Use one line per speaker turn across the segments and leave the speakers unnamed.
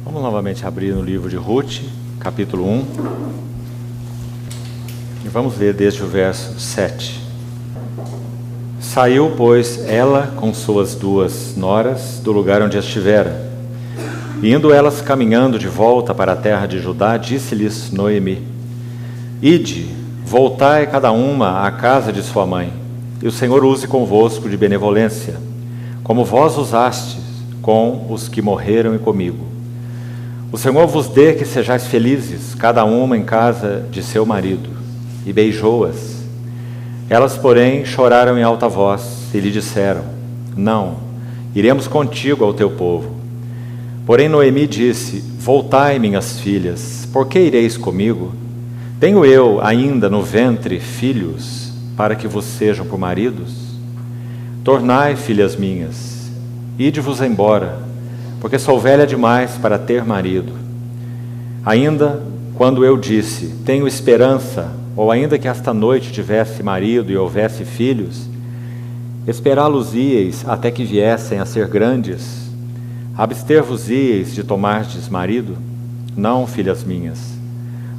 Vamos novamente abrir no livro de Ruth, capítulo 1, e vamos ler desde o verso 7. Saiu, pois, ela com suas 2 noras do lugar onde estivera. E indo elas caminhando de volta para a terra de Judá, disse-lhes Noemi: Ide, voltai cada uma à casa de sua mãe, e o Senhor use convosco de benevolência, como vós usastes com os que morreram e comigo. O Senhor vos dê que sejais felizes, cada uma em casa de seu marido. E beijou-as. Elas, porém, choraram em alta voz e lhe disseram: Não, iremos contigo ao teu povo. Porém Noemi disse: Voltai, minhas filhas, por que ireis comigo? Tenho eu ainda no ventre filhos, para que vos sejam por maridos? Tornai, filhas minhas, ide-vos embora, porque sou velha demais para ter marido. Ainda quando eu disse, tenho esperança, ou ainda que esta noite tivesse marido e houvesse filhos, esperá-los-íeis até que viessem a ser grandes? Abster-vos-íeis de tomardes marido? Não, filhas minhas,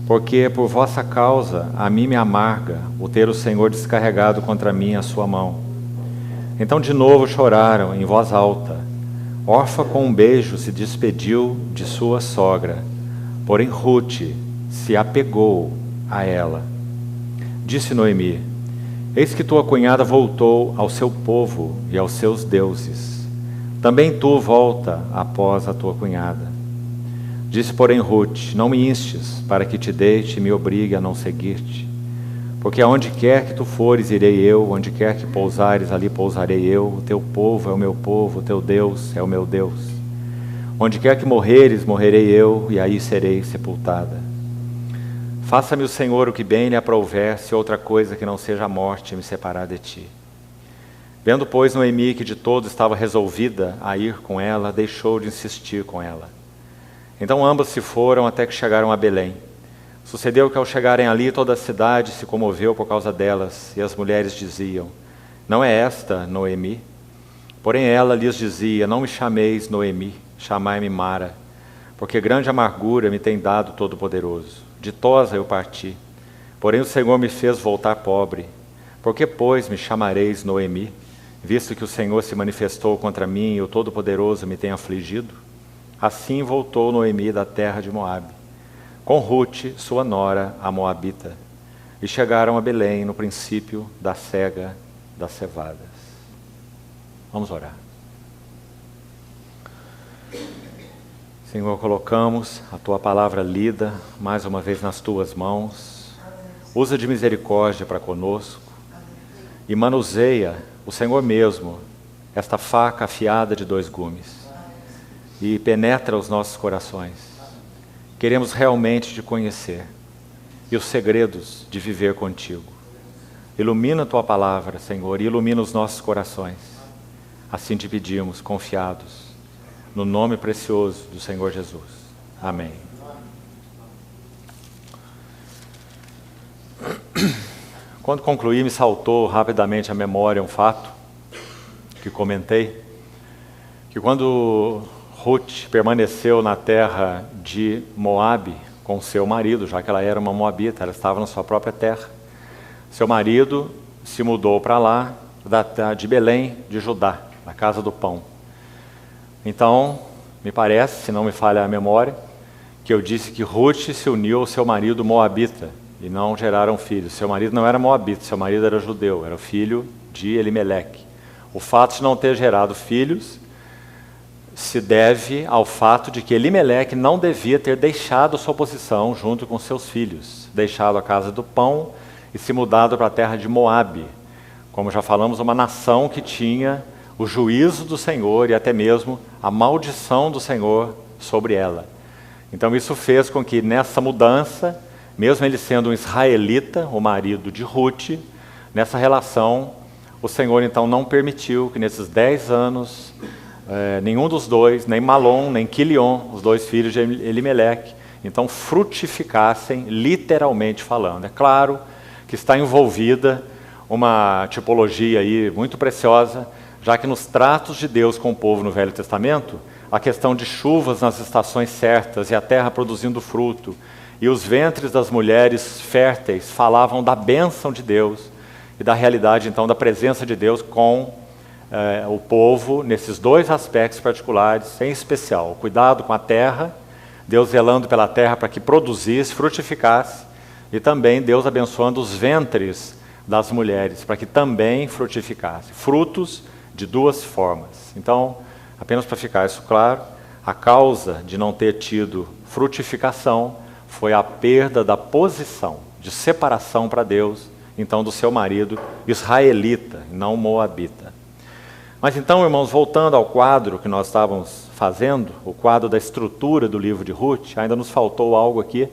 porque por vossa causa a mim me amarga o ter o Senhor descarregado contra mim a sua mão. Então de novo choraram em voz alta. Orfa com um beijo se despediu de sua sogra, porém Ruth se apegou a ela. Disse Noemi: Eis que tua cunhada voltou ao seu povo e aos seus deuses. Também tu volta após a tua cunhada. Disse, porém, Ruth: Não me instes, para que te deite e me obrigue a não seguir-te. Porque aonde quer que tu fores, irei eu, onde quer que pousares, ali pousarei eu. O teu povo é o meu povo, o teu Deus é o meu Deus. Onde quer que morreres, morrerei eu, e aí serei sepultada. Faça-me o Senhor o que bem lhe aprouver, se outra coisa que não seja a morte me separar de ti. Vendo, pois, Noemi que de todo estava resolvida a ir com ela, deixou de insistir com ela. Então ambas se foram até que chegaram a Belém. Sucedeu que ao chegarem ali, toda a cidade se comoveu por causa delas, e as mulheres diziam: Não é esta Noemi? Porém ela lhes dizia: Não me chameis Noemi, chamai-me Mara, porque grande amargura me tem dado Todo-Poderoso. Ditosa eu parti, porém o Senhor me fez voltar pobre. Por que, pois, me chamareis Noemi, visto que o Senhor se manifestou contra mim e o Todo-Poderoso me tem afligido? Assim voltou Noemi da terra de Moabe, com Ruth, sua nora, a Moabita, e chegaram a Belém no princípio da cega das cevadas. Vamos orar. Senhor, colocamos a Tua palavra lida mais uma vez nas Tuas mãos. Usa de misericórdia para conosco e manuseia, o Senhor mesmo, esta faca afiada de 2 gumes e penetra os nossos corações. Queremos realmente te conhecer e os segredos de viver contigo. Ilumina a Tua palavra, Senhor, e ilumina os nossos corações. Assim te pedimos, confiados, no nome precioso do Senhor Jesus. Amém. Quando concluí, me saltou rapidamente à memória um fato que comentei, que quando Ruth permaneceu na terra de Moabe com seu marido, já que ela era uma moabita, ela estava na sua própria terra. Seu marido se mudou para lá, de Belém, de Judá, na casa do pão. Então, me parece, se não me falha a memória, que eu disse que Ruth se uniu ao seu marido moabita e não geraram filhos. Seu marido não era moabita, seu marido era judeu, era filho de Elimeleque. O fato de não ter gerado filhos se deve ao fato de que Elimeleque não devia ter deixado sua posição junto com seus filhos, deixado a casa do pão e se mudado para a terra de Moabe, como já falamos, uma nação que tinha o juízo do Senhor e até mesmo a maldição do Senhor sobre ela. Então isso fez com que nessa mudança, mesmo ele sendo um israelita, o marido de Ruth, nessa relação, o Senhor então não permitiu que nesses 10 anos nenhum dos dois, nem Malom, nem Quilion, os 2 filhos de Elimeleque, então frutificassem, literalmente falando. É claro que está envolvida uma tipologia aí muito preciosa, já que nos tratos de Deus com o povo no Velho Testamento, a questão de chuvas nas estações certas e a terra produzindo fruto. E os ventres das mulheres férteis falavam da bênção de Deus e da realidade, então, da presença de Deus com o povo, nesses dois aspectos particulares, em especial, o cuidado com a terra, Deus zelando pela terra para que produzisse, frutificasse, e também Deus abençoando os ventres das mulheres, para que também frutificasse. Frutos de duas formas. Então, apenas para ficar isso claro, a causa de não ter tido frutificação foi a perda da posição de separação para Deus, então, do seu marido israelita, não moabita. Mas então, irmãos, voltando ao quadro que nós estávamos fazendo, o quadro da estrutura do livro de Ruth, ainda nos faltou algo aqui.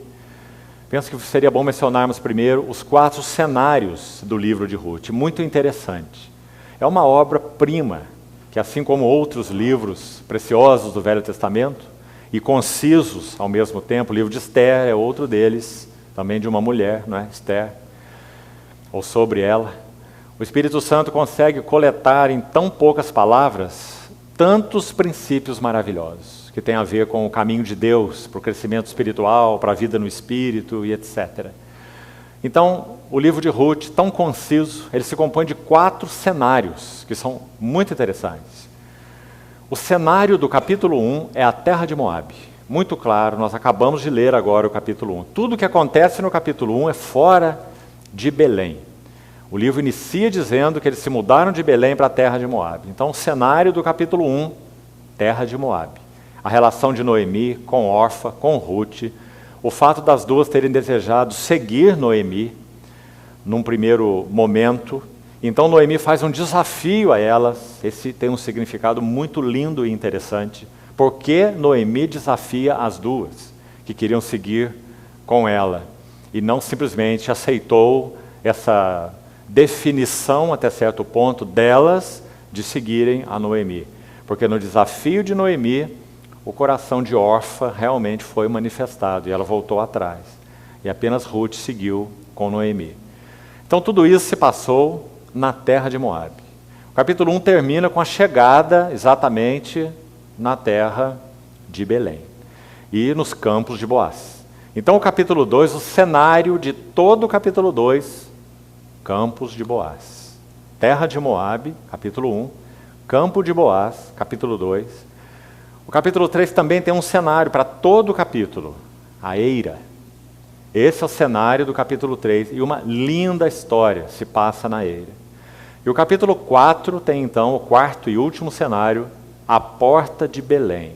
Penso que seria bom mencionarmos primeiro os 4 cenários do livro de Ruth, muito interessante. É uma obra-prima, que assim como outros livros preciosos do Velho Testamento, e concisos ao mesmo tempo, o livro de Esther é outro deles, também de uma mulher, não é? Esther, ou sobre ela. O Espírito Santo consegue coletar em tão poucas palavras tantos princípios maravilhosos, que tem a ver com o caminho de Deus, para o crescimento espiritual, para a vida no Espírito e etc. Então, o livro de Ruth, tão conciso, ele se compõe de 4 cenários, que são muito interessantes. O cenário do capítulo 1 é a terra de Moabe. Muito claro, nós acabamos de ler agora o capítulo 1. Tudo o que acontece no capítulo 1 é fora de Belém. O livro inicia dizendo que eles se mudaram de Belém para a terra de Moabe. Então, o cenário do capítulo 1, terra de Moabe. A relação de Noemi com Orfa, com Ruth, o fato das duas terem desejado seguir Noemi num primeiro momento. Então, Noemi faz um desafio a elas. Esse tem um significado muito lindo e interessante. Porque Noemi desafia as duas que queriam seguir com ela e não simplesmente aceitou essa definição até certo ponto delas de seguirem a Noemi. Porque no desafio de Noemi, o coração de Orfa realmente foi manifestado e ela voltou atrás. E apenas Ruth seguiu com Noemi. Então tudo isso se passou na terra de Moabe. O capítulo 1 termina com a chegada exatamente na terra de Belém e nos campos de Boaz. Então o capítulo 2, o cenário de todo o capítulo 2, Campos de Boaz. Terra de Moabe, capítulo 1. Campo de Boaz, capítulo 2. O capítulo 3 também tem um cenário para todo o capítulo. A eira. Esse é o cenário do capítulo 3. E uma linda história se passa na eira. E o capítulo 4 tem então o quarto e último cenário, a porta de Belém.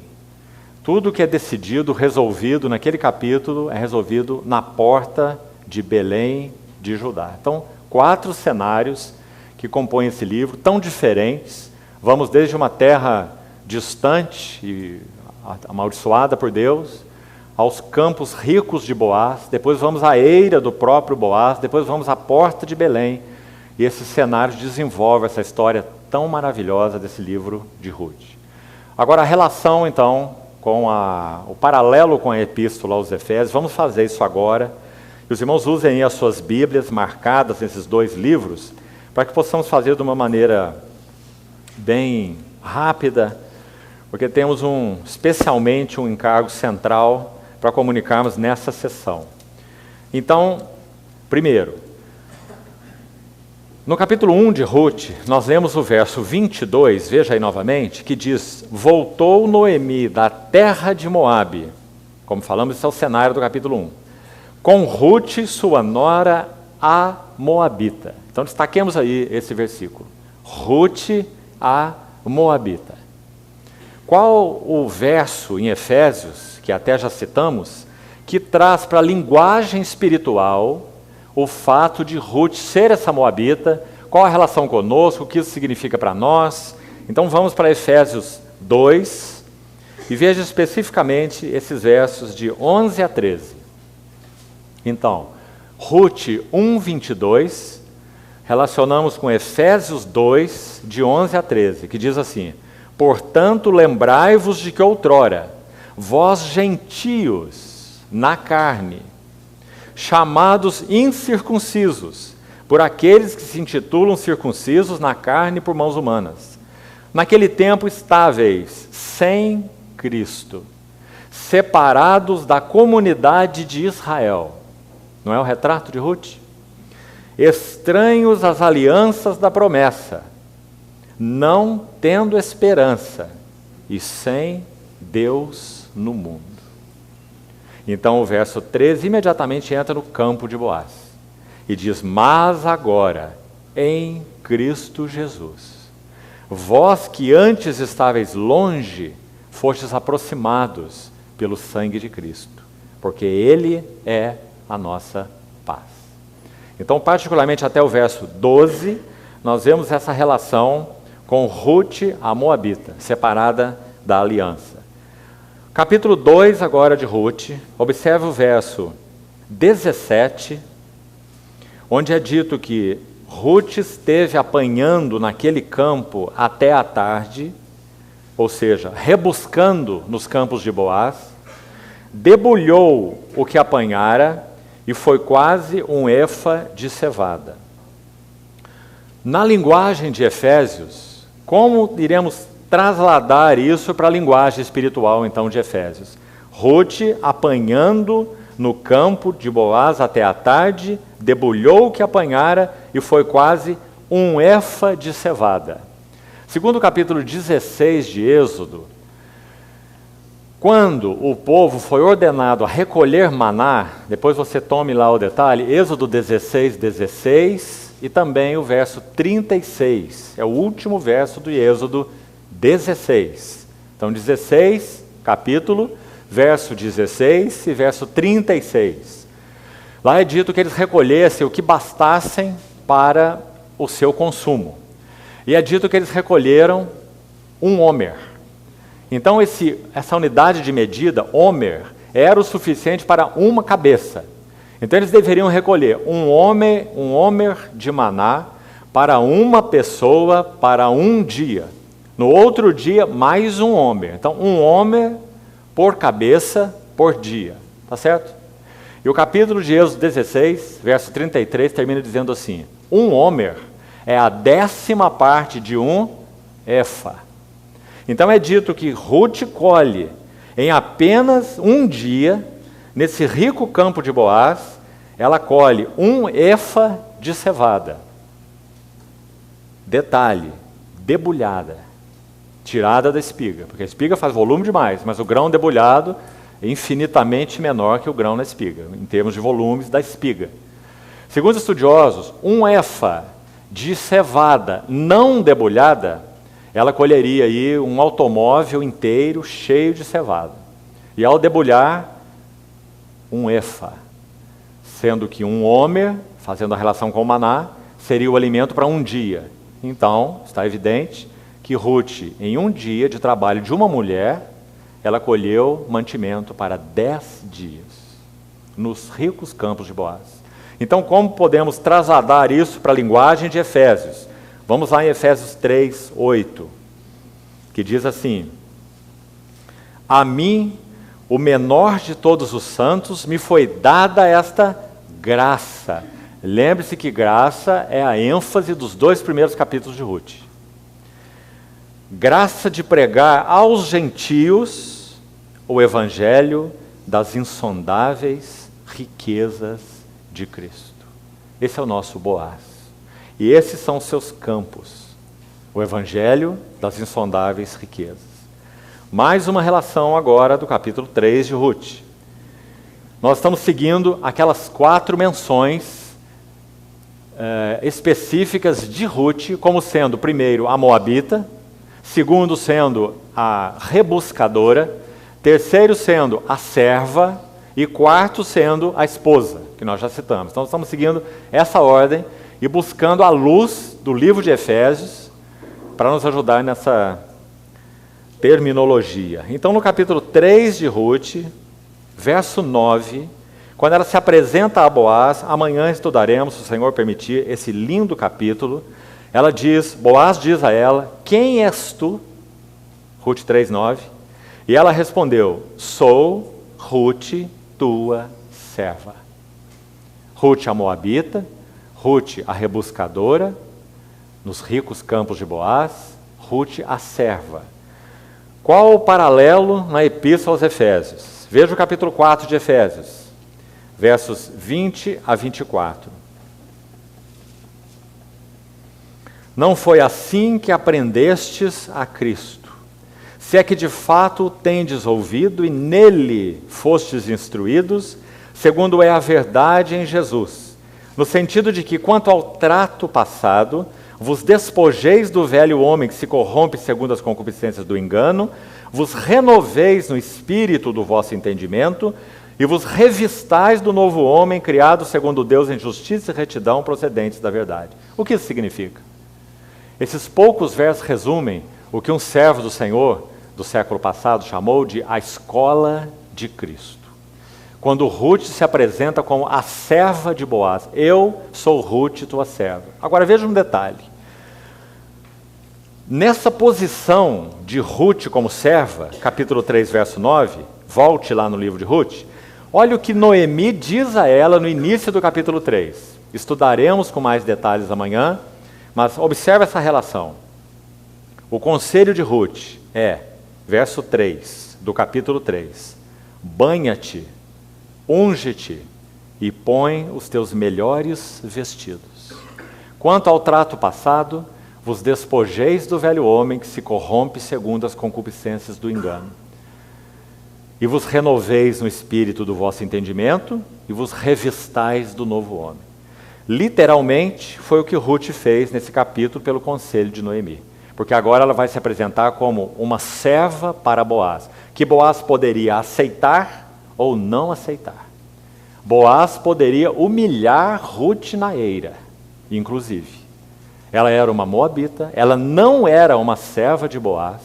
Tudo que é decidido, resolvido naquele capítulo, é resolvido na porta de Belém de Judá. Então, 4 cenários que compõem esse livro, tão diferentes. Vamos desde uma terra distante e amaldiçoada por Deus, aos campos ricos de Boaz, depois vamos à eira do próprio Boaz, depois vamos à porta de Belém, e esse cenário desenvolve essa história tão maravilhosa desse livro de Ruth. Agora, a relação, então, com o paralelo com a epístola aos Efésios, vamos fazer isso agora. E os irmãos usem aí as suas Bíblias marcadas nesses 2 livros, para que possamos fazer de uma maneira bem rápida, porque temos especialmente um encargo central para comunicarmos nessa sessão. Então, primeiro, no capítulo 1 de Ruth, nós lemos o verso 22, veja aí novamente, que diz: voltou Noemi da terra de Moabe. Como falamos, esse é o cenário do capítulo 1. Com Ruth, sua nora, a Moabita. Então, destaquemos aí esse versículo. Ruth, a Moabita. Qual o verso em Efésios, que até já citamos, que traz para a linguagem espiritual o fato de Ruth ser essa Moabita? Qual a relação conosco? O que isso significa para nós? Então, vamos para Efésios 2 e veja especificamente esses versos de 11 a 13. Então, Ruth 1:22, relacionamos com Efésios 2, de 11 a 13, que diz assim: portanto, lembrai-vos de que outrora, vós gentios na carne, chamados incircuncisos, por aqueles que se intitulam circuncisos na carne por mãos humanas, naquele tempo estáveis, sem Cristo, separados da comunidade de Israel. Não é o retrato de Ruth? Estranhos às alianças da promessa, não tendo esperança e sem Deus no mundo. Então o verso 13 imediatamente entra no campo de Boaz e diz: mas agora, em Cristo Jesus, vós que antes estáveis longe, fostes aproximados pelo sangue de Cristo, porque Ele é a nossa paz. Então, particularmente até o verso 12, nós vemos essa relação com Ruth, a moabita, separada da aliança. Capítulo 2 agora de Ruth, observe o verso 17, onde é dito que Ruth esteve apanhando naquele campo até a tarde, ou seja, rebuscando nos campos de Boaz, debulhou o que apanhara e foi quase um efa de cevada. Na linguagem de Efésios, como iremos trasladar isso para a linguagem espiritual então de Efésios? Ruth apanhando no campo de Boaz até a tarde, debulhou o que apanhara e foi quase um efa de cevada. Segundo o capítulo 16 de Êxodo, quando o povo foi ordenado a recolher maná, depois você tome lá o detalhe, Êxodo 16, 16 e também o verso 36, é o último verso do Êxodo 16. Então 16, capítulo, verso 16 e verso 36. Lá é dito que eles recolhessem o que bastassem para o seu consumo. E é dito que eles recolheram um homer. Então essa unidade de medida, homer, era o suficiente para uma cabeça. Então eles deveriam recolher um homer de maná para uma pessoa para um dia. No outro dia, mais um homer. Então um homer por cabeça por dia. Tá certo? E o capítulo de Êxodo 16, verso 33, termina dizendo assim: um homer é a 10ª parte de um efa. Então é dito que Ruth colhe em apenas um dia, nesse rico campo de Boaz, ela colhe um efa de cevada. Detalhe, debulhada, tirada da espiga, porque a espiga faz volume demais, mas o grão debulhado é infinitamente menor que o grão na espiga, em termos de volumes da espiga. Segundo estudiosos, um efa de cevada não debulhada, ela colheria aí um automóvel inteiro cheio de cevada. E ao debulhar, um efa, sendo que um homer, fazendo a relação com o maná, seria o alimento para um dia. Então, está evidente que Ruth, em um dia de trabalho de uma mulher, ela colheu mantimento para 10 dias, nos ricos campos de Boaz. Então, como podemos trasladar isso para a linguagem de Efésios? Vamos lá em Efésios 3, 8, que diz assim: a mim, o menor de todos os santos, me foi dada esta graça. Lembre-se que graça é a ênfase dos 2 primeiros capítulos de Ruth. Graça de pregar aos gentios o evangelho das insondáveis riquezas de Cristo. Esse é o nosso Boaz. E esses são os seus campos, o evangelho das insondáveis riquezas. Mais uma relação agora do capítulo 3 de Ruth. Nós estamos seguindo aquelas 4 menções específicas de Ruth, como sendo, primeiro, a moabita, segundo, sendo a rebuscadora, terceiro, sendo a serva, e quarto, sendo a esposa, que nós já citamos. Então, estamos seguindo essa ordem e buscando a luz do livro de Efésios para nos ajudar nessa terminologia. Então, no capítulo 3 de Ruth, verso 9, quando ela se apresenta a Boaz, amanhã estudaremos, se o Senhor permitir, esse lindo capítulo. Ela diz, Boaz diz a ela: quem és tu? Ruth 3, 9. E ela respondeu: sou Ruth, tua serva. Ruth a moabita, Ruth a rebuscadora, nos ricos campos de Boaz, Ruth a serva. Qual o paralelo na Epístola aos Efésios? Veja o capítulo 4 de Efésios, versos 20 a 24. Não foi assim que aprendestes a Cristo, se é que de fato o tendes ouvido e nele fostes instruídos, segundo é a verdade em Jesus, no sentido de que, quanto ao trato passado, vos despojeis do velho homem que se corrompe segundo as concupiscências do engano, vos renoveis no espírito do vosso entendimento e vos revistais do novo homem criado segundo Deus em justiça e retidão procedentes da verdade. O que isso significa? Esses poucos versos resumem o que um servo do Senhor do século passado chamou de a escola de Cristo. Quando Ruth se apresenta como a serva de Boaz. Eu sou Ruth, tua serva. Agora veja um detalhe. Nessa posição de Ruth como serva, capítulo 3, verso 9, volte lá no livro de Ruth, olha o que Noemi diz a ela no início do capítulo 3. Estudaremos com mais detalhes amanhã, mas observe essa relação. O conselho de Ruth é, verso 3 do capítulo 3, banha-te, unge-te e põe os teus melhores vestidos. Quanto ao trato passado, vos despojeis do velho homem que se corrompe segundo as concupiscências do engano. E vos renoveis no espírito do vosso entendimento e vos revistais do novo homem. Literalmente, foi o que Ruth fez nesse capítulo pelo conselho de Noemi. Porque agora ela vai se apresentar como uma serva para Boaz, que Boaz poderia aceitar ou não aceitar. Boaz poderia humilhar Ruth na eira, inclusive. Ela era uma moabita, ela não era uma serva de Boaz,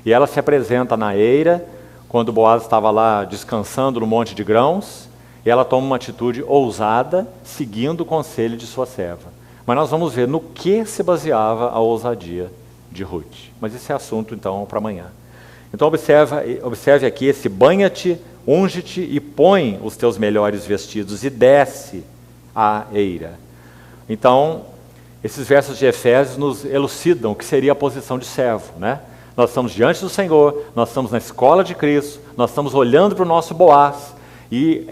e ela se apresenta na eira, quando Boaz estava lá descansando no monte de grãos, e ela toma uma atitude ousada, seguindo o conselho de sua serva. Mas nós vamos ver no que se baseava a ousadia de Ruth. Mas esse é assunto, então, para amanhã. Então observe aqui esse banha-te, unge-te e põe os teus melhores vestidos e desce a eira. Então, esses versos de Efésios nos elucidam o que seria a posição de servo, né? Nós estamos diante do Senhor, nós estamos na escola de Cristo, nós estamos olhando para o nosso Boaz, e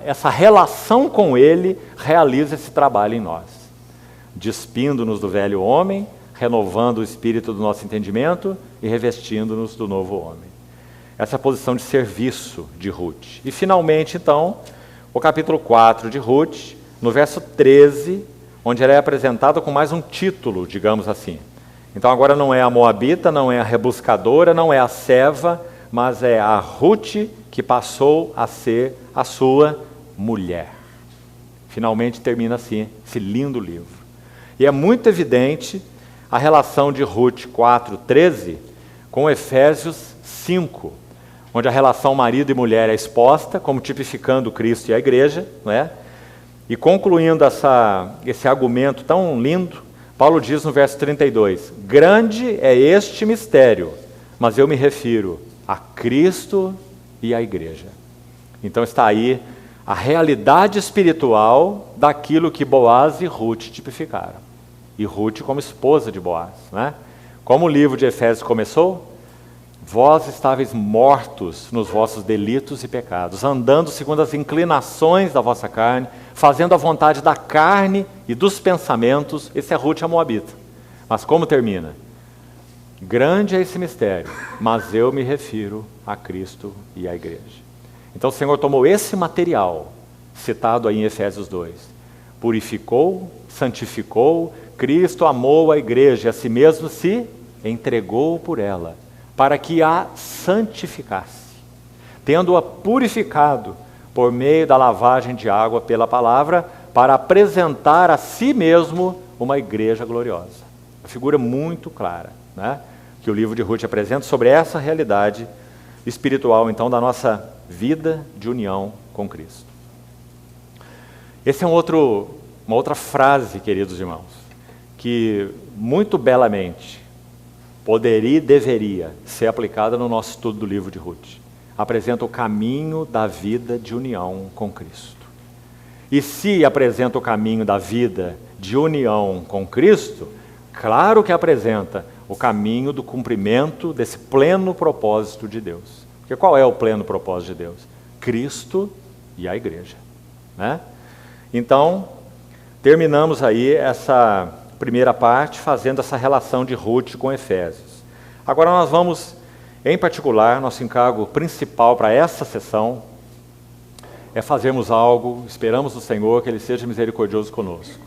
essa relação com Ele realiza esse trabalho em nós, despindo-nos do velho homem, renovando o espírito do nosso entendimento e revestindo-nos do novo homem. Essa é a posição de serviço de Ruth. E finalmente, então, o capítulo 4 de Ruth, no verso 13, onde ela é apresentada com mais um título, digamos assim. Então agora não é a moabita, não é a rebuscadora, não é a serva, mas é a Ruth que passou a ser a sua mulher. Finalmente termina assim esse lindo livro. E é muito evidente a relação de Ruth 4:13 com Efésios 5, onde a relação marido e mulher é exposta, como tipificando Cristo e a igreja, não é? E concluindo esse argumento tão lindo, Paulo diz no verso 32, grande é este mistério, mas eu me refiro a Cristo e a igreja. Então está aí a realidade espiritual daquilo que Boaz e Ruth tipificaram. E Ruth como esposa de Boaz, né? Como o livro de Efésios começou, vós estáveis mortos nos vossos delitos e pecados, andando segundo as inclinações da vossa carne, fazendo a vontade da carne e dos pensamentos. Esse é Ruth a moabita. Mas como termina? Grande é esse mistério, mas eu me refiro a Cristo e à igreja. Então o Senhor tomou esse material, citado aí em Efésios 2, purificou, santificou, Cristo amou a igreja e a si mesmo se entregou por ela, para que a santificasse, tendo-a purificado por meio da lavagem de água pela palavra, para apresentar a si mesmo uma igreja gloriosa. Uma figura muito clara, né, que o livro de Ruth apresenta sobre essa realidade espiritual, então, da nossa vida de união com Cristo. Essa é uma outra frase, queridos irmãos, que muito belamente poderia e deveria ser aplicada no nosso estudo do livro de Ruth. Apresenta o caminho da vida de união com Cristo. E se apresenta o caminho da vida de união com Cristo, claro que apresenta o caminho do cumprimento desse pleno propósito de Deus. Porque qual é o pleno propósito de Deus? Cristo e a igreja, né? Então, terminamos aí essa primeira parte fazendo essa relação de Ruth com Efésios. Agora nós vamos, em particular, nosso encargo principal para essa sessão é fazermos algo, esperamos do Senhor que Ele seja misericordioso conosco.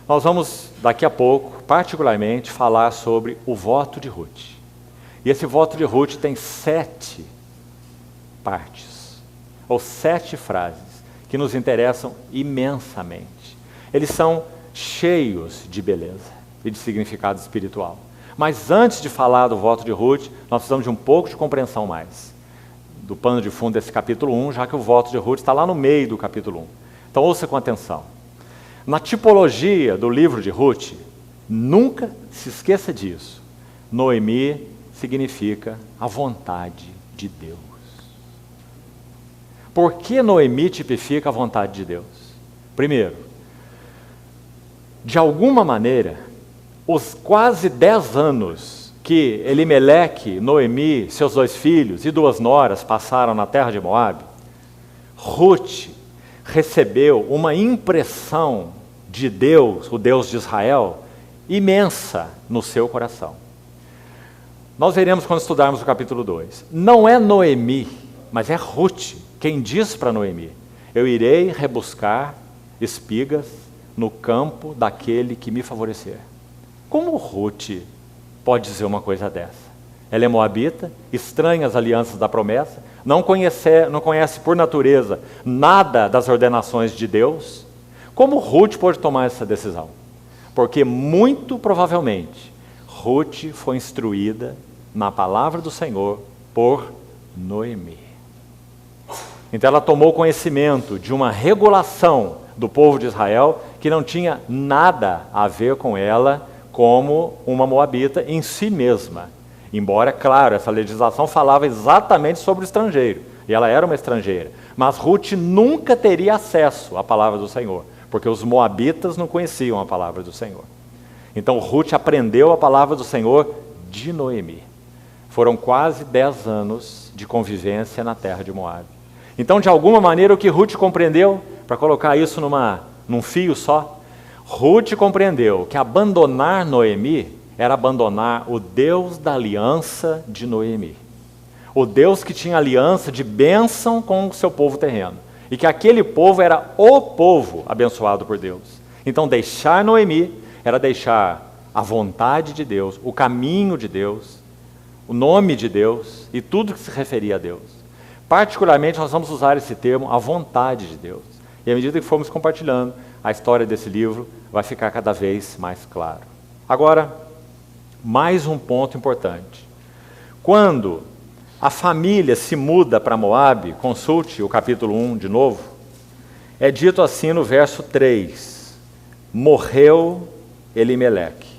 Nós vamos, daqui a pouco, particularmente, falar sobre o voto de Ruth. E esse voto de Ruth tem 7 partes, ou 7 frases, que nos interessam imensamente. Eles são cheios de beleza e de significado espiritual. Mas antes de falar do voto de Ruth, nós precisamos de um pouco de compreensão mais do pano de fundo desse capítulo 1, já que o voto de Ruth está lá no meio do capítulo 1. Então ouça com atenção. Na tipologia do livro de Ruth, nunca se esqueça disso. Noemi significa a vontade de Deus. Por que Noemi tipifica a vontade de Deus? Primeiro, de alguma maneira, os quase 10 anos que Elimeleque, Noemi, seus 2 filhos e 2 noras passaram na terra de Moabe, Ruth recebeu uma impressão de Deus, o Deus de Israel, imensa no seu coração. Nós veremos quando estudarmos o capítulo 2. Não é Noemi, mas é Ruth quem diz para Noemi: eu irei rebuscar espigas no campo daquele que me favorecer. Como Ruth pode dizer uma coisa dessa? Ela é moabita, estranha as alianças da promessa, não conhece por natureza nada das ordenações de Deus. Como Ruth pode tomar essa decisão? Porque muito provavelmente Ruth foi instruída na palavra do Senhor por Noemi. Então ela tomou conhecimento de uma regulação do povo de Israel que não tinha nada a ver com ela como uma moabita em si mesma. Embora, claro, essa legislação falava exatamente sobre o estrangeiro, e ela era uma estrangeira. Mas Ruth nunca teria acesso à palavra do Senhor, porque os moabitas não conheciam a palavra do Senhor. Então Ruth aprendeu a palavra do Senhor de Noemi. Foram quase 10 anos de convivência na terra de Moabe. Então, de alguma maneira, o que Ruth compreendeu, para colocar isso num fio só, Ruth compreendeu que abandonar Noemi era abandonar o Deus da aliança de Noemi. O Deus que tinha aliança de bênção com o seu povo terreno. E que aquele povo era o povo abençoado por Deus. Então, deixar Noemi era deixar a vontade de Deus, o caminho de Deus, o nome de Deus e tudo que se referia a Deus. Particularmente, nós vamos usar esse termo, a vontade de Deus. E à medida que formos compartilhando a história desse livro, vai ficar cada vez mais claro. Agora, mais um ponto importante. Quando a família se muda para Moabe, consulte o capítulo 1 de novo, é dito assim no verso 3, morreu Elimeleque,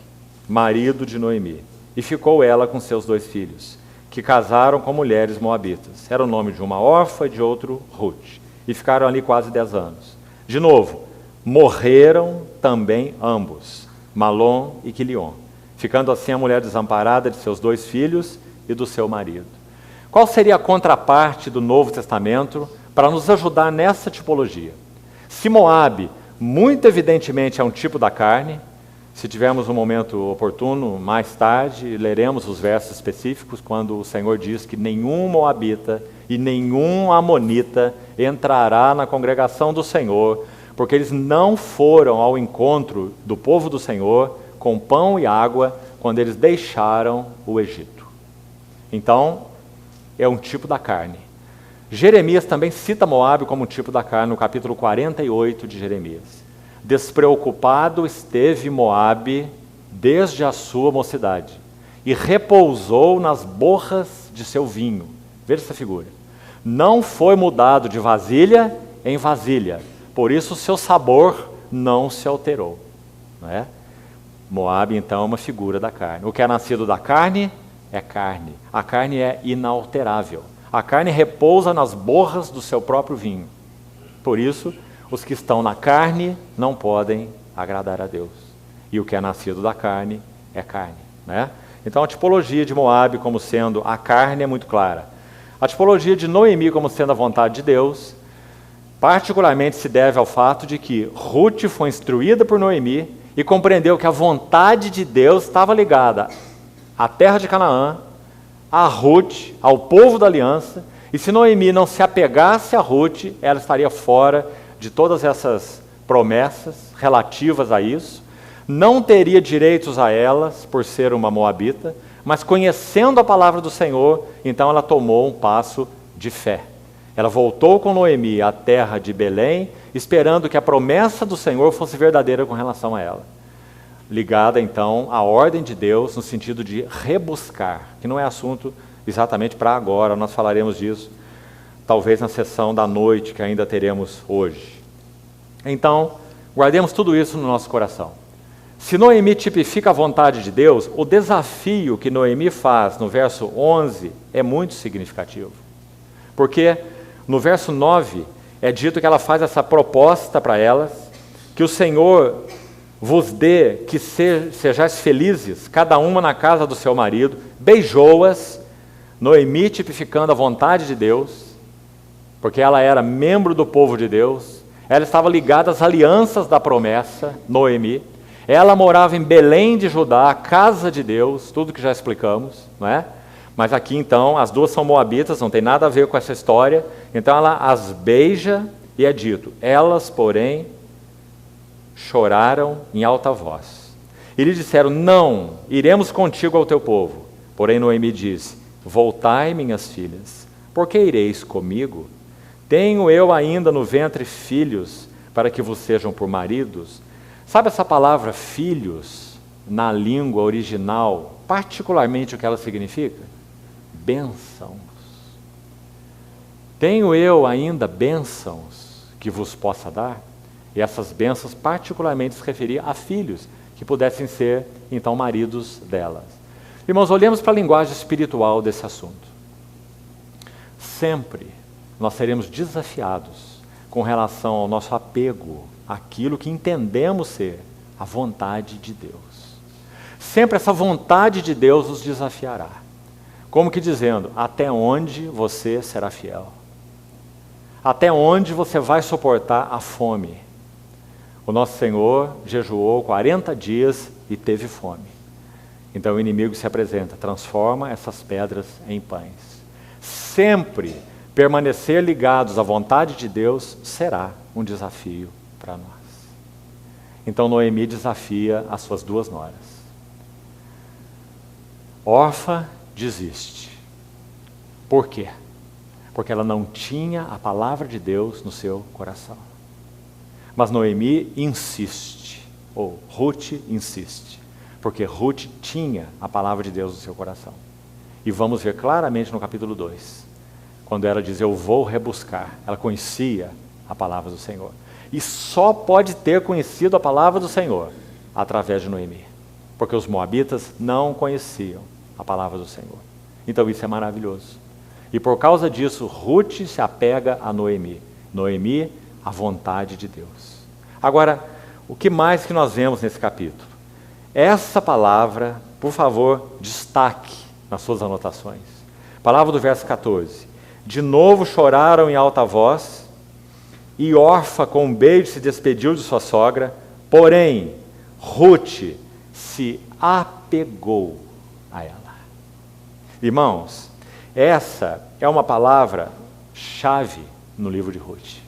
marido de Noemi, e ficou ela com seus 2 filhos, que casaram com mulheres moabitas. Era o nome de uma órfã e de outro Ruth. E ficaram ali quase 10 anos. De novo, morreram também ambos, Malom e Quilion, ficando assim a mulher desamparada de seus 2 filhos e do seu marido. Qual seria a contraparte do Novo Testamento para nos ajudar nessa tipologia? Se Moabe, muito evidentemente, é um tipo da carne, se tivermos um momento oportuno, mais tarde, leremos os versos específicos, quando o Senhor diz que nenhum moabita e nenhum amonita entrará na congregação do Senhor, porque eles não foram ao encontro do povo do Senhor com pão e água quando eles deixaram o Egito. Então, é um tipo da carne. Jeremias também cita Moabe como um tipo da carne no capítulo 48 de Jeremias. Despreocupado esteve Moabe desde a sua mocidade, e repousou nas borras de seu vinho. Veja essa figura. Não foi mudado de vasilha em vasilha, por isso seu sabor não se alterou. Não é? Moabe, então, é uma figura da carne. O que é nascido da carne é carne. A carne é inalterável. A carne repousa nas borras do seu próprio vinho. Por isso, os que estão na carne não podem agradar a Deus. E o que é nascido da carne é carne. Né? Então a tipologia de Moabe como sendo a carne é muito clara. A tipologia de Noemi como sendo a vontade de Deus, particularmente se deve ao fato de que Ruth foi instruída por Noemi e compreendeu que a vontade de Deus estava ligada à terra de Canaã, a Ruth, ao povo da aliança, e se Noemi não se apegasse a Ruth, ela estaria fora de todas essas promessas relativas a isso, não teria direitos a elas por ser uma moabita, mas conhecendo a palavra do Senhor, então ela tomou um passo de fé. Ela voltou com Noemi à terra de Belém, esperando que a promessa do Senhor fosse verdadeira com relação a ela. Ligada então à ordem de Deus no sentido de rebuscar, que não é assunto exatamente para agora, nós falaremos disso talvez na sessão da noite que ainda teremos hoje. Então, guardemos tudo isso no nosso coração. Se Noemi tipifica a vontade de Deus, o desafio que Noemi faz no verso 11 é muito significativo. Porque no verso 9 é dito que ela faz essa proposta para elas, que o Senhor vos dê que sejais felizes, cada uma na casa do seu marido, beijou-as, Noemi tipificando a vontade de Deus, porque ela era membro do povo de Deus, ela estava ligada às alianças da promessa, Noemi, ela morava em Belém de Judá, a casa de Deus, tudo que já explicamos, não é? Mas aqui então, as duas são moabitas, não tem nada a ver com essa história, então ela as beija e é dito, elas, porém, choraram em alta voz. E lhe disseram, não, iremos contigo ao teu povo. Porém Noemi disse, voltai, minhas filhas, por que ireis comigo? Tenho eu ainda no ventre filhos, para que vos sejam por maridos? Sabe essa palavra filhos, na língua original, particularmente o que ela significa? Bênçãos. Tenho eu ainda bênçãos que vos possa dar? E essas bênçãos particularmente se referiam a filhos, que pudessem ser, então, maridos delas. Irmãos, olhemos para a linguagem espiritual desse assunto. Sempre nós seremos desafiados com relação ao nosso apego àquilo que entendemos ser a vontade de Deus. Sempre essa vontade de Deus nos desafiará. Como que dizendo, até onde você será fiel? Até onde você vai suportar a fome? O nosso Senhor jejuou 40 dias e teve fome. Então o inimigo se apresenta, transforma essas pedras em pães. Sempre permanecer ligados à vontade de Deus será um desafio para nós. Então Noemi desafia as suas duas noras. Orfa desiste. Por quê? Porque ela não tinha a palavra de Deus no seu coração. Mas Noemi insiste, ou Ruth insiste, porque Ruth tinha a palavra de Deus no seu coração. E vamos ver claramente no capítulo 2, quando ela diz, eu vou rebuscar, ela conhecia a palavra do Senhor. E só pode ter conhecido a palavra do Senhor através de Noemi, porque os moabitas não conheciam a palavra do Senhor. Então isso é maravilhoso. E por causa disso, Ruth se apega a Noemi. Noemi, a vontade de Deus. Agora, o que mais que nós vemos nesse capítulo? Essa palavra, por favor, destaque nas suas anotações. Palavra do verso 14. De novo choraram em alta voz, e Orfa com um beijo se despediu de sua sogra, porém, Ruth se apegou a ela. Irmãos, essa é uma palavra-chave no livro de Ruth.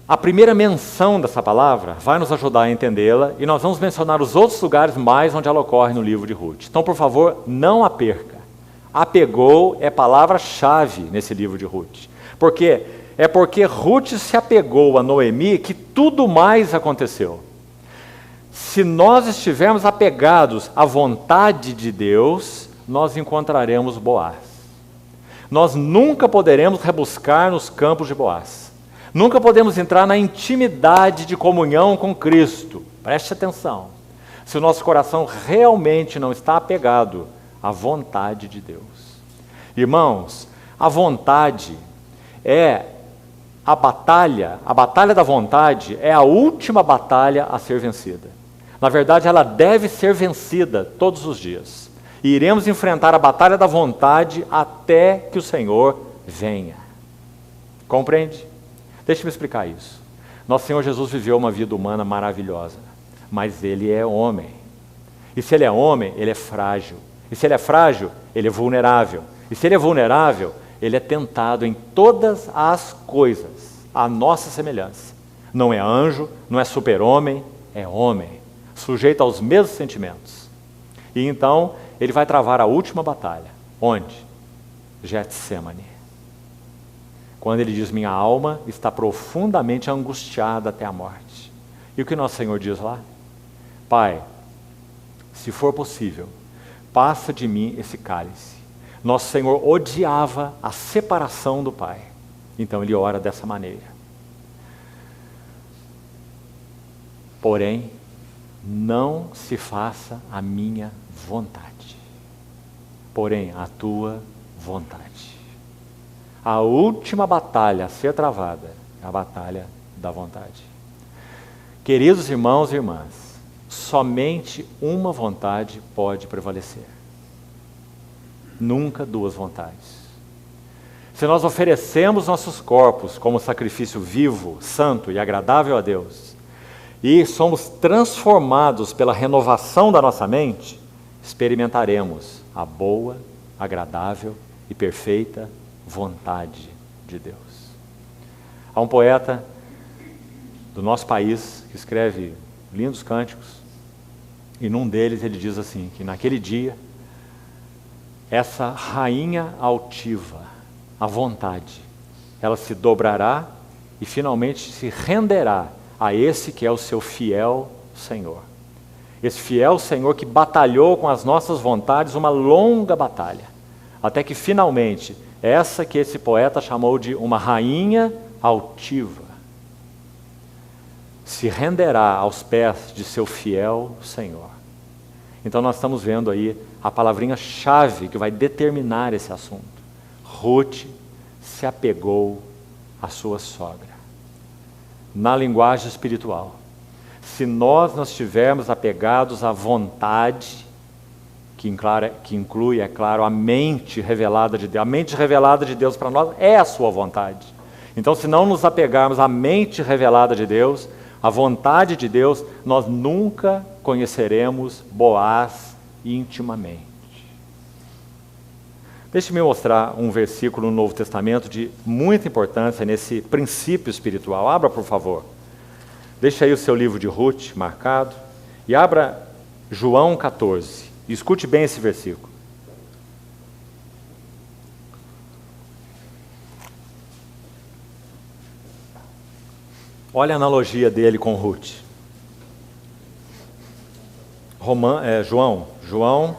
A primeira menção dessa palavra vai nos ajudar a entendê-la e nós vamos mencionar os outros lugares mais onde ela ocorre no livro de Ruth. Então, por favor, não a perca. Apegou é palavra-chave nesse livro de Ruth. Por quê? É porque Ruth se apegou a Noemi que tudo mais aconteceu. Se nós estivermos apegados à vontade de Deus, nós encontraremos Boaz. Nós nunca poderemos rebuscar nos campos de Boaz. Nunca podemos entrar na intimidade de comunhão com Cristo. Preste atenção. Se o nosso coração realmente não está apegado à vontade de Deus. Irmãos, a vontade é a batalha da vontade é a última batalha a ser vencida. Na verdade, ela deve ser vencida todos os dias. E iremos enfrentar a batalha da vontade até que o Senhor venha. Compreende? Deixe-me explicar isso. Nosso Senhor Jesus viveu uma vida humana maravilhosa, mas Ele é homem. E se Ele é homem, Ele é frágil. E se Ele é frágil, Ele é vulnerável. E se Ele é vulnerável, Ele é tentado em todas as coisas, à nossa semelhança. Não é anjo, não é super-homem, é homem, sujeito aos mesmos sentimentos. E então, Ele vai travar a última batalha. Onde? Getsemane. Quando Ele diz, minha alma está profundamente angustiada até a morte. E o que nosso Senhor diz lá? Pai, se for possível, passa de mim esse cálice. Nosso Senhor odiava a separação do Pai. Então Ele ora dessa maneira. Porém, não se faça a minha vontade, porém a tua vontade. A última batalha a ser travada é a batalha da vontade. Queridos irmãos e irmãs, somente uma vontade pode prevalecer. Nunca duas vontades. Se nós oferecemos nossos corpos como sacrifício vivo, santo e agradável a Deus, e somos transformados pela renovação da nossa mente, experimentaremos a boa, agradável e perfeita vontade de Deus. Há um poeta do nosso país que escreve lindos cânticos, e num deles ele diz assim, que naquele dia, essa rainha altiva, a vontade, ela se dobrará e finalmente se renderá a esse que é o seu fiel Senhor. Esse fiel Senhor que batalhou com as nossas vontades uma longa batalha, até que finalmente, essa que esse poeta chamou de uma rainha altiva, se renderá aos pés de seu fiel Senhor. Então nós estamos vendo aí a palavrinha-chave que vai determinar esse assunto. Ruth se apegou à sua sogra. Na linguagem espiritual, se nós não estivermos apegados à vontade, que inclui, é claro, a mente revelada de Deus. A mente revelada de Deus para nós é a sua vontade. Então, se não nos apegarmos à mente revelada de Deus, à vontade de Deus, nós nunca conheceremos Boaz intimamente. Deixe-me mostrar um versículo no Novo Testamento de muita importância nesse princípio espiritual. Abra, por favor. Deixe aí o seu livro de Ruth marcado e abra João 14. Escute bem esse versículo. Olha a analogia dele com Ruth. João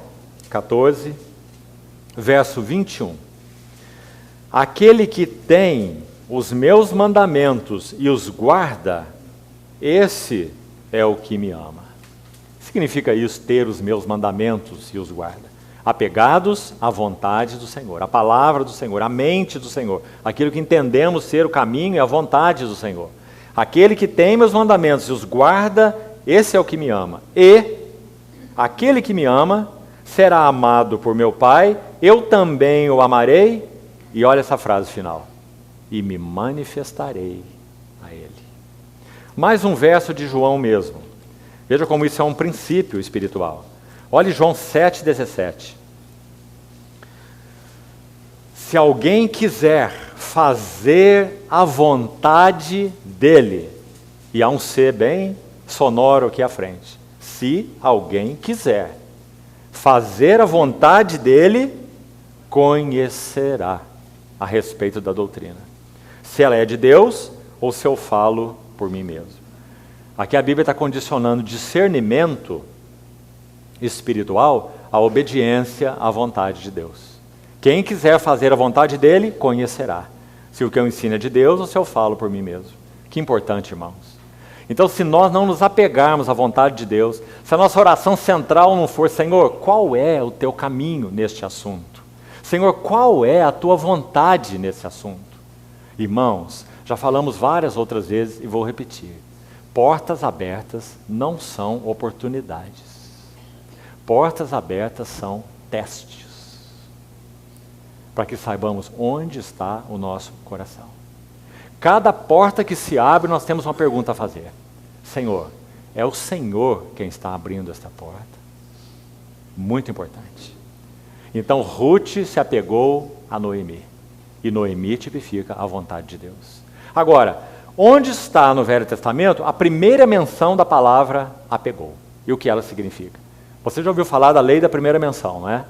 14, verso 21. Aquele que tem os meus mandamentos e os guarda, esse é o que me ama. Significa isso, ter os meus mandamentos e os guarda. Apegados à vontade do Senhor, à palavra do Senhor, à mente do Senhor, aquilo que entendemos ser o caminho e a vontade do Senhor. Aquele que tem meus mandamentos e os guarda, esse é o que me ama. E aquele que me ama será amado por meu Pai, eu também o amarei, e olha essa frase final, e me manifestarei a ele. Mais um verso de João mesmo. Veja como isso é um princípio espiritual. Olhe João 7,17. Se alguém quiser fazer a vontade dele, e há um C bem sonoro aqui à frente. Se alguém quiser fazer a vontade dele, conhecerá a respeito da doutrina. Se ela é de Deus ou se eu falo por mim mesmo. Aqui a Bíblia está condicionando discernimento espiritual à obediência à vontade de Deus. Quem quiser fazer a vontade dele, conhecerá. Se o que eu ensino é de Deus ou se eu falo por mim mesmo. Que importante, irmãos. Então, se nós não nos apegarmos à vontade de Deus, se a nossa oração central não for, Senhor, qual é o teu caminho neste assunto? Senhor, qual é a tua vontade nesse assunto? Irmãos, já falamos várias outras vezes e vou repetir. Portas abertas não são oportunidades. Portas abertas são testes, para que saibamos onde está o nosso coração. Cada porta que se abre, nós temos uma pergunta a fazer. Senhor, é o Senhor quem está abrindo esta porta? Muito importante. Então, Ruth se apegou a Noemi. E Noemi tipifica a vontade de Deus. Agora, onde está no Velho Testamento a primeira menção da palavra apegou? E o que ela significa? Você já ouviu falar da lei da primeira menção, não é?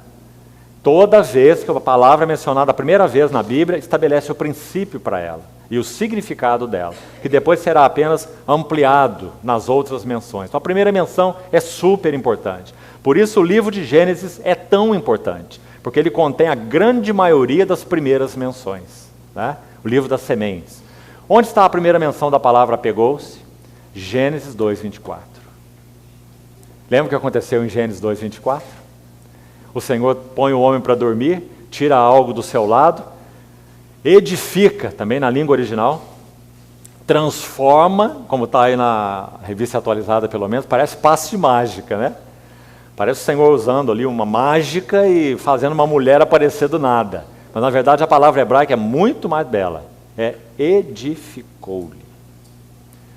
Toda vez que a palavra é mencionada a primeira vez na Bíblia, estabelece o princípio para ela e o significado dela, que depois será apenas ampliado nas outras menções. Então a primeira menção é super importante. Por isso o livro de Gênesis é tão importante, porque ele contém a grande maioria das primeiras menções, né? O livro das sementes. Onde está a primeira menção da palavra apegou-se? Gênesis 2:24. Lembra o que aconteceu em Gênesis 2:24? O Senhor põe o homem para dormir, tira algo do seu lado, edifica, também na língua original, transforma, como está aí na revista atualizada pelo menos, parece passe de mágica, né? Parece o Senhor usando ali uma mágica e fazendo uma mulher aparecer do nada. Mas na verdade a palavra hebraica é muito mais bela. É edificou-lhe.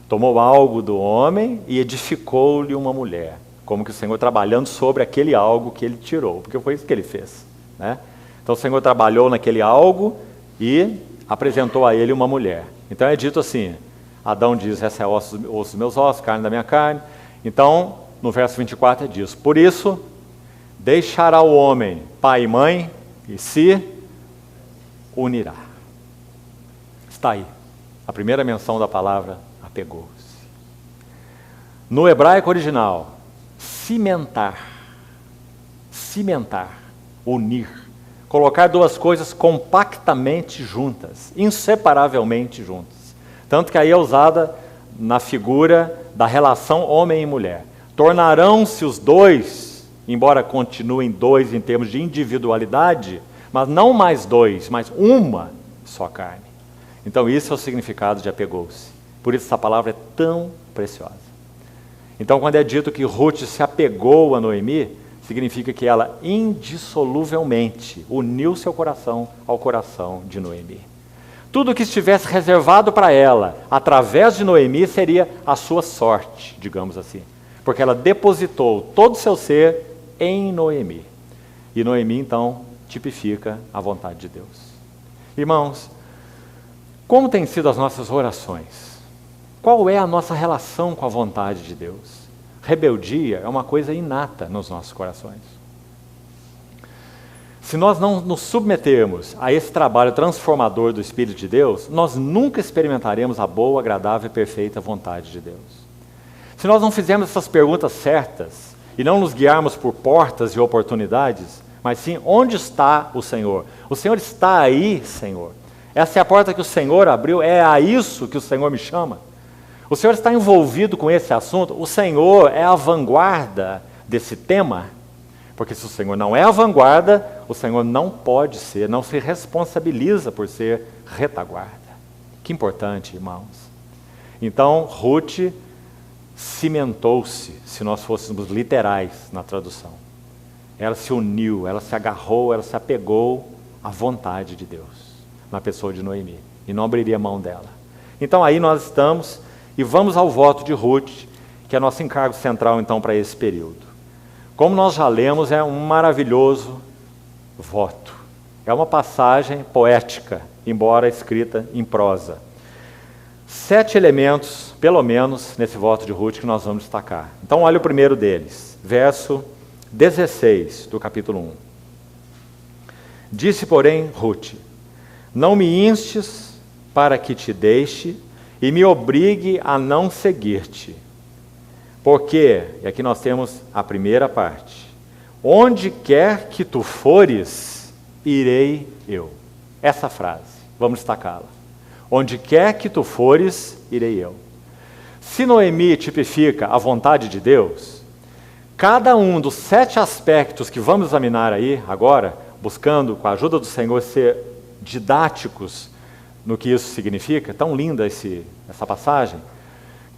Tomou algo do homem e edificou-lhe uma mulher. Como que o Senhor trabalhando sobre aquele algo que ele tirou, porque foi isso que ele fez, né? Então o Senhor trabalhou naquele algo e apresentou a ele uma mulher. Então é dito assim, Adão diz, essa é osso dos meus ossos, carne da minha carne. Então, no verso 24 é disso, por isso, deixará o homem pai e mãe e se unirá. Está aí, a primeira menção da palavra apegou-se. No hebraico original, cimentar, unir, colocar duas coisas compactamente juntas, inseparavelmente juntas. Tanto que aí é usada na figura da relação homem e mulher. Tornarão-se os dois, embora continuem dois em termos de individualidade, mas não mais dois, mas uma só carne. Então isso é o significado de apegou-se. Por isso essa palavra é tão preciosa. Então, quando é dito que Ruth se apegou a Noemi, significa que ela indissoluvelmente uniu seu coração ao coração de Noemi. Tudo que estivesse reservado para ela, através de Noemi, seria a sua sorte, digamos assim. Porque ela depositou todo o seu ser em Noemi. E Noemi, então, tipifica a vontade de Deus. Irmãos, como têm sido as nossas orações? Qual é a nossa relação com a vontade de Deus? Rebeldia é uma coisa inata nos nossos corações. Se nós não nos submetermos a esse trabalho transformador do Espírito de Deus, nós nunca experimentaremos a boa, agradável e perfeita vontade de Deus. Se nós não fizermos essas perguntas certas e não nos guiarmos por portas e oportunidades, mas sim, onde está o Senhor? O Senhor está aí, Senhor. Essa é a porta que o Senhor abriu, é a isso que o Senhor me chama. O Senhor está envolvido com esse assunto, o Senhor é a vanguarda desse tema, porque se o Senhor não é a vanguarda, o Senhor não pode ser, não se responsabiliza por ser retaguarda. Que importante, irmãos. Então, Ruth cimentou-se, se nós fôssemos literais na tradução. Ela se uniu, ela se agarrou, ela se apegou à vontade de Deus, na pessoa de Noemi, e não abriria mão dela. Então aí nós estamos, e vamos ao voto de Ruth, que é nosso encargo central então para esse período. Como nós já lemos, é um maravilhoso voto. É uma passagem poética, embora escrita em prosa. 7 elementos, pelo menos, nesse voto de Ruth que nós vamos destacar. Então olha o primeiro deles, verso 16 do capítulo 1. Disse, porém, Ruth, não me instes para que te deixe e me obrigue a não seguir-te. Porque, e aqui nós temos a primeira parte, onde quer que tu fores, irei eu. Essa frase, vamos destacá-la. Onde quer que tu fores, irei eu. Se Noemi tipifica a vontade de Deus, cada um dos 7 aspectos que vamos examinar aí agora, buscando, com a ajuda do Senhor, ser didáticos no que isso significa, tão linda essa passagem,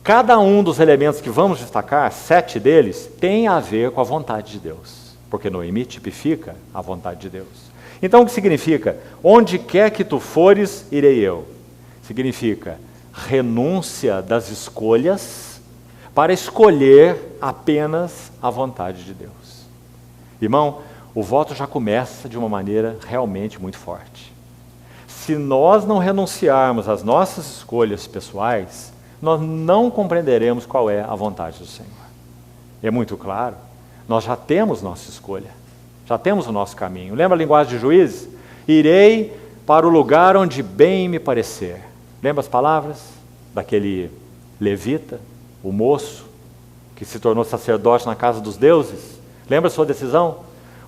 Cada um dos elementos que vamos destacar, 7 deles, tem a ver com a vontade de Deus. Porque Noemi tipifica a vontade de Deus. Então o que significa? Onde quer que tu fores, irei eu. Significa renúncia das escolhas para escolher apenas a vontade de Deus. Irmão, o voto já começa de uma maneira realmente muito forte. Se nós não renunciarmos às nossas escolhas pessoais, nós não compreenderemos qual é a vontade do Senhor. É muito claro, nós já temos nossa escolha, já temos o nosso caminho. Lembra a linguagem de Juízes? Irei para o lugar onde bem me parecer. Lembra as palavras daquele levita, o moço, que se tornou sacerdote na casa dos deuses? Lembra a sua decisão?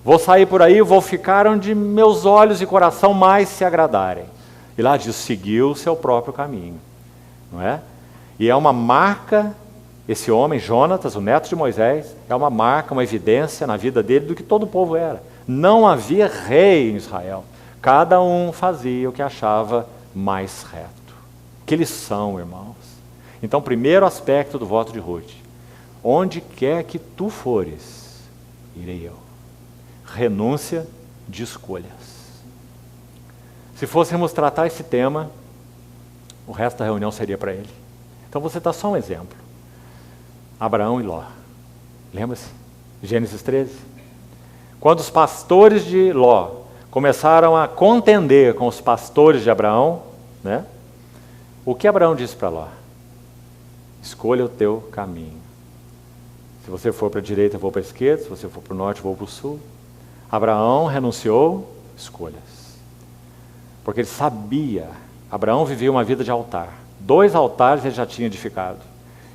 Vou sair por aí, vou ficar onde meus olhos e coração mais se agradarem. E lá diz, seguiu o seu próprio caminho. Não é? E é uma marca, esse homem, Jonatas, o neto de Moisés, é uma marca, uma evidência na vida dele do que todo o povo era. Não havia rei em Israel. Cada um fazia o que achava mais reto. Que lição, irmãos. Então, primeiro aspecto do voto de Ruth. Onde quer que tu fores, irei eu. Renúncia de escolhas. Se fôssemos tratar esse tema, o resto da reunião seria para ele. Então você está só um exemplo. Abraão e Ló. Lembra-se? Gênesis 13. Quando os pastores de Ló começaram a contender com os pastores de Abraão, né? O que Abraão disse para Ló? Escolha o teu caminho. Se você for para a direita, eu vou para a esquerda. Se você for para o norte, eu vou para o sul. Abraão renunciou escolhas. Porque ele sabia, Abraão vivia uma vida de altar. 2 altares ele já tinha edificado.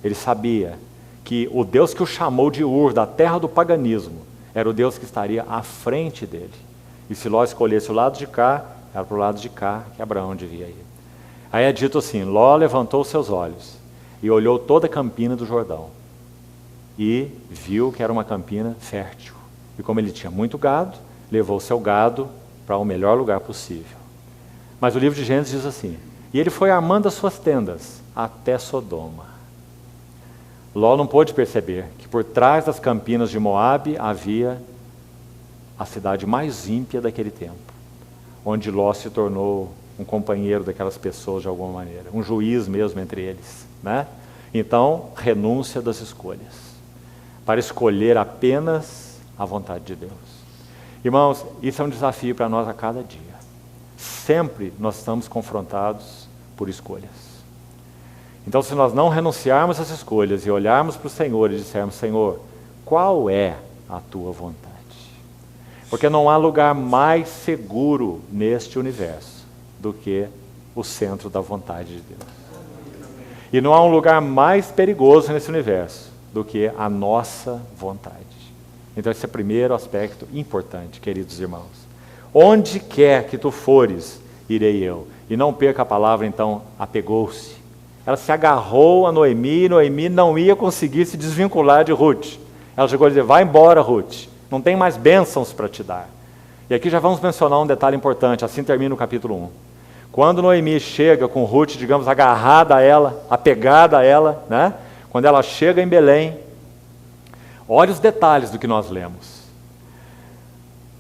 Ele sabia que o Deus que o chamou de Ur, da terra do paganismo, era o Deus que estaria à frente dele. E se Ló escolhesse o lado de cá, era para o lado de cá que Abraão devia ir. Aí é dito assim, Ló levantou seus olhos e olhou toda a campina do Jordão. E viu que era uma campina fértil. E como ele tinha muito gado, levou seu gado para o melhor lugar possível. Mas o livro de Gênesis diz assim, e ele foi armando as suas tendas até Sodoma. Ló não pôde perceber que por trás das campinas de Moabe havia a cidade mais ímpia daquele tempo, onde Ló se tornou um companheiro daquelas pessoas de alguma maneira, um juiz mesmo entre eles, né? Então, renúncia das escolhas, para escolher apenas a vontade de Deus. Irmãos, isso é um desafio para nós a cada dia. Sempre nós estamos confrontados por escolhas. Então, se nós não renunciarmos às escolhas e olharmos para o Senhor e dissermos, Senhor, qual é a tua vontade? Porque não há lugar mais seguro neste universo do que o centro da vontade de Deus. E não há um lugar mais perigoso nesse universo do que a nossa vontade. Então esse é o primeiro aspecto importante, queridos irmãos. Onde quer que tu fores, irei eu. E não perca a palavra, então, apegou-se. Ela se agarrou a Noemi, e Noemi não ia conseguir se desvincular de Ruth. Ela chegou a dizer, vai embora, Ruth, não tem mais bênçãos para te dar. E aqui já vamos mencionar um detalhe importante, assim termina o capítulo 1. Quando Noemi chega com Ruth, digamos, agarrada a ela, apegada a ela, né? Quando ela chega em Belém, olha os detalhes do que nós lemos.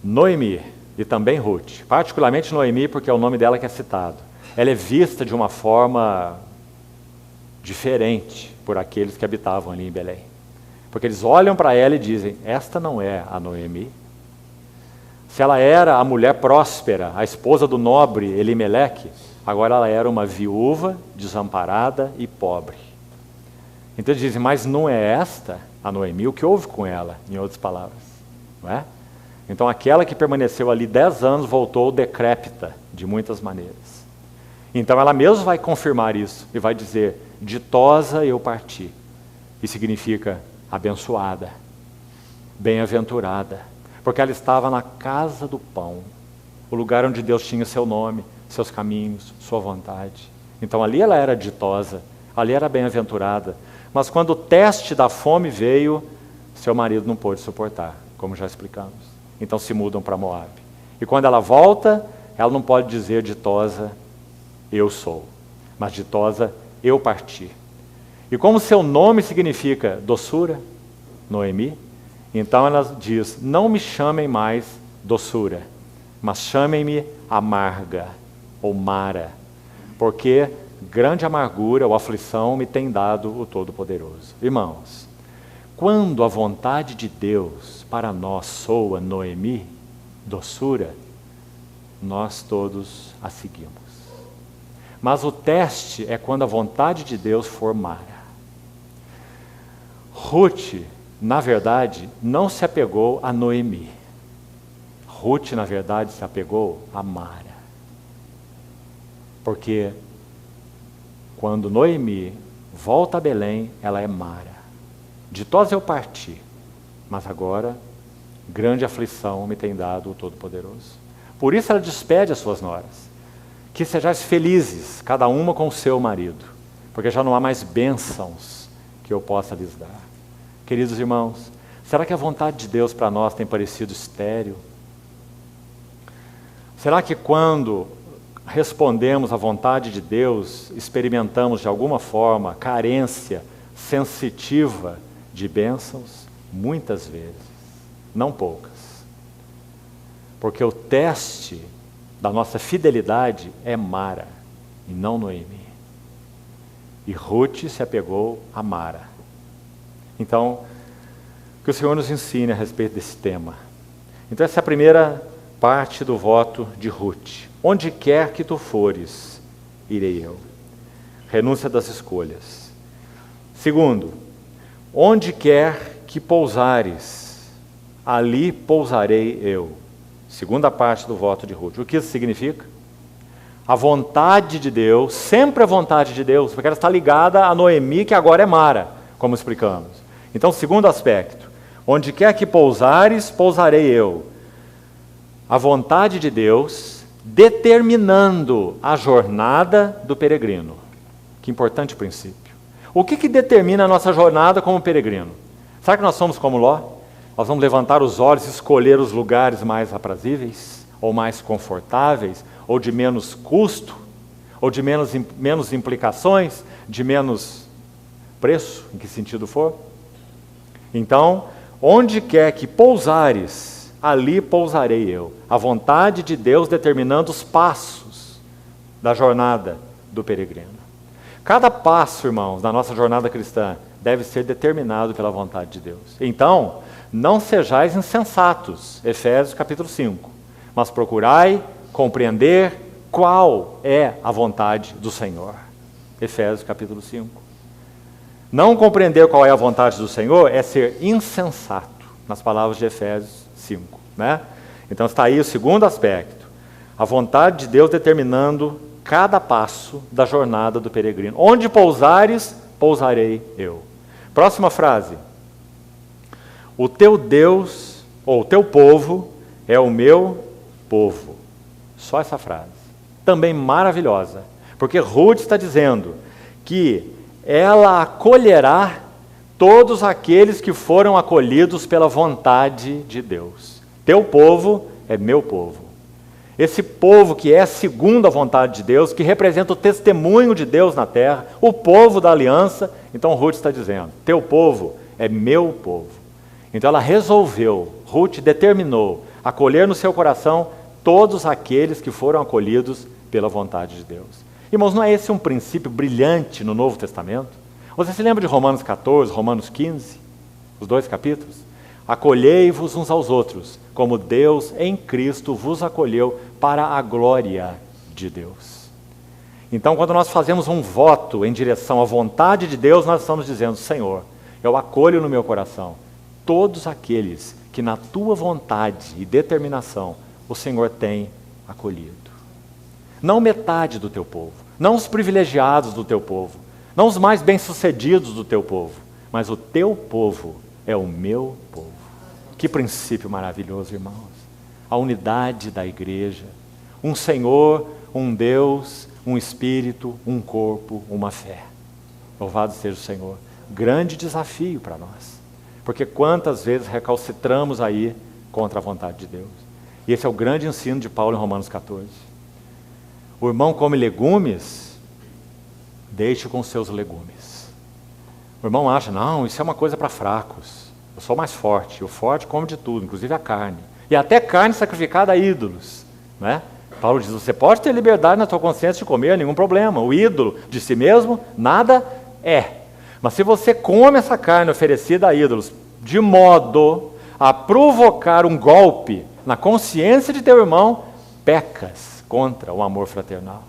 Noemi e também Ruth, particularmente Noemi, porque é o nome dela que é citado, ela é vista de uma forma diferente por aqueles que habitavam ali em Belém. Porque eles olham para ela e dizem, esta não é a Noemi. Se ela era a mulher próspera, a esposa do nobre Elimeleque, agora ela era uma viúva, desamparada e pobre. Então eles dizem, mas não é esta a Noemi, o que houve com ela, em outras palavras, não é? Então aquela que permaneceu ali 10 anos voltou decrépita de muitas maneiras. Então ela mesma vai confirmar isso e vai dizer, ditosa eu parti. E significa abençoada, bem-aventurada, porque ela estava na casa do pão, o lugar onde Deus tinha seu nome, seus caminhos, sua vontade. Então ali ela era ditosa, ali era bem-aventurada, mas quando o teste da fome veio, seu marido não pôde suportar, como já explicamos. Então se mudam para Moabe. E quando ela volta, ela não pode dizer ditosa, eu sou, mas ditosa, eu parti. E como seu nome significa doçura, Noemi, então ela diz, não me chamem mais doçura, mas chamem-me amarga, ou Mara, porque grande amargura ou aflição me tem dado o Todo-Poderoso. Irmãos, quando a vontade de Deus para nós soa Noemi, doçura, nós todos a seguimos. Mas o teste é quando a vontade de Deus for Mara. Ruth, na verdade, não se apegou a Noemi. Ruth, na verdade, se apegou a Mara. Porque quando Noemi volta a Belém, ela é Mara. Ditosa eu parti, mas agora grande aflição me tem dado o Todo-Poderoso. Por isso ela despede as suas noras. Que sejais felizes, cada uma com o seu marido, porque já não há mais bênçãos que eu possa lhes dar. Queridos irmãos, será que a vontade de Deus para nós tem parecido estéril? Será que quando respondemos à vontade de Deus, experimentamos de alguma forma carência sensitiva de bênçãos? Muitas vezes, não poucas. Porque o teste da nossa fidelidade é Mara e não Noemi. E Ruth se apegou a Mara. Então, que o Senhor nos ensine a respeito desse tema. Então essa é a primeira parte do voto de Ruth. Onde quer que tu fores, irei eu. Renúncia das escolhas. Segundo, onde quer que pousares, ali pousarei eu. Segunda parte do voto de Ruth. O que isso significa? A vontade de Deus, sempre a vontade de Deus, porque ela está ligada a Noemi, que agora é Mara, como explicamos. Então, segundo aspecto, onde quer que pousares, pousarei eu. A vontade de Deus determinando a jornada do peregrino. Que importante princípio. O que determina a nossa jornada como peregrino? Será que nós somos como Ló? Nós vamos levantar os olhos e escolher os lugares mais aprazíveis, ou mais confortáveis, ou de menos custo, ou de menos implicações, de menos preço, em que sentido for. Então, onde quer que pousares, ali pousarei eu. A vontade de Deus determinando os passos da jornada do peregrino. Cada passo, irmãos, da nossa jornada cristã deve ser determinado pela vontade de Deus. Então, não sejais insensatos, Efésios capítulo 5, mas procurai compreender qual é a vontade do Senhor. Efésios capítulo 5. Não compreender qual é a vontade do Senhor é ser insensato, nas palavras de Efésios 5. Né? Então está aí o segundo aspecto, a vontade de Deus determinando cada passo da jornada do peregrino. Onde pousares, pousarei eu. Próxima frase. O teu Deus, ou o teu povo, é o meu povo. Só essa frase. Também maravilhosa. Porque Ruth está dizendo que ela acolherá todos aqueles que foram acolhidos pela vontade de Deus. Teu povo é meu povo. Esse povo que é segundo a vontade de Deus, que representa o testemunho de Deus na terra, o povo da aliança. Então Ruth está dizendo, teu povo é meu povo. Então ela resolveu, Ruth determinou, acolher no seu coração todos aqueles que foram acolhidos pela vontade de Deus. Irmãos, não é esse um princípio brilhante no Novo Testamento? Você se lembra de Romanos 14, Romanos 15? Os dois capítulos? Acolhei-vos uns aos outros, como Deus em Cristo vos acolheu para a glória de Deus. Então, quando nós fazemos um voto em direção à vontade de Deus, nós estamos dizendo, Senhor, eu acolho no meu coração todos aqueles que na tua vontade e determinação o Senhor tem acolhido. Não metade do teu povo, não os privilegiados do teu povo, não os mais bem-sucedidos do teu povo, mas o teu povo é o meu povo. Que princípio maravilhoso, irmãos. A unidade da igreja, um Senhor, um Deus, um Espírito, um corpo, uma fé. Louvado seja o Senhor. Grande desafio para nós. Porque quantas vezes recalcitramos aí contra a vontade de Deus. E esse é o grande ensino de Paulo em Romanos 14. O irmão come legumes, deixe com seus legumes. O irmão acha, não, isso é uma coisa para fracos. Eu sou mais forte. O forte come de tudo, inclusive a carne. E até carne sacrificada a ídolos. Né? Paulo diz, você pode ter liberdade na tua consciência de comer, nenhum problema. O ídolo de si mesmo, nada é. Mas se você come essa carne oferecida a ídolos, de modo a provocar um golpe na consciência de teu irmão, pecas contra o amor fraternal.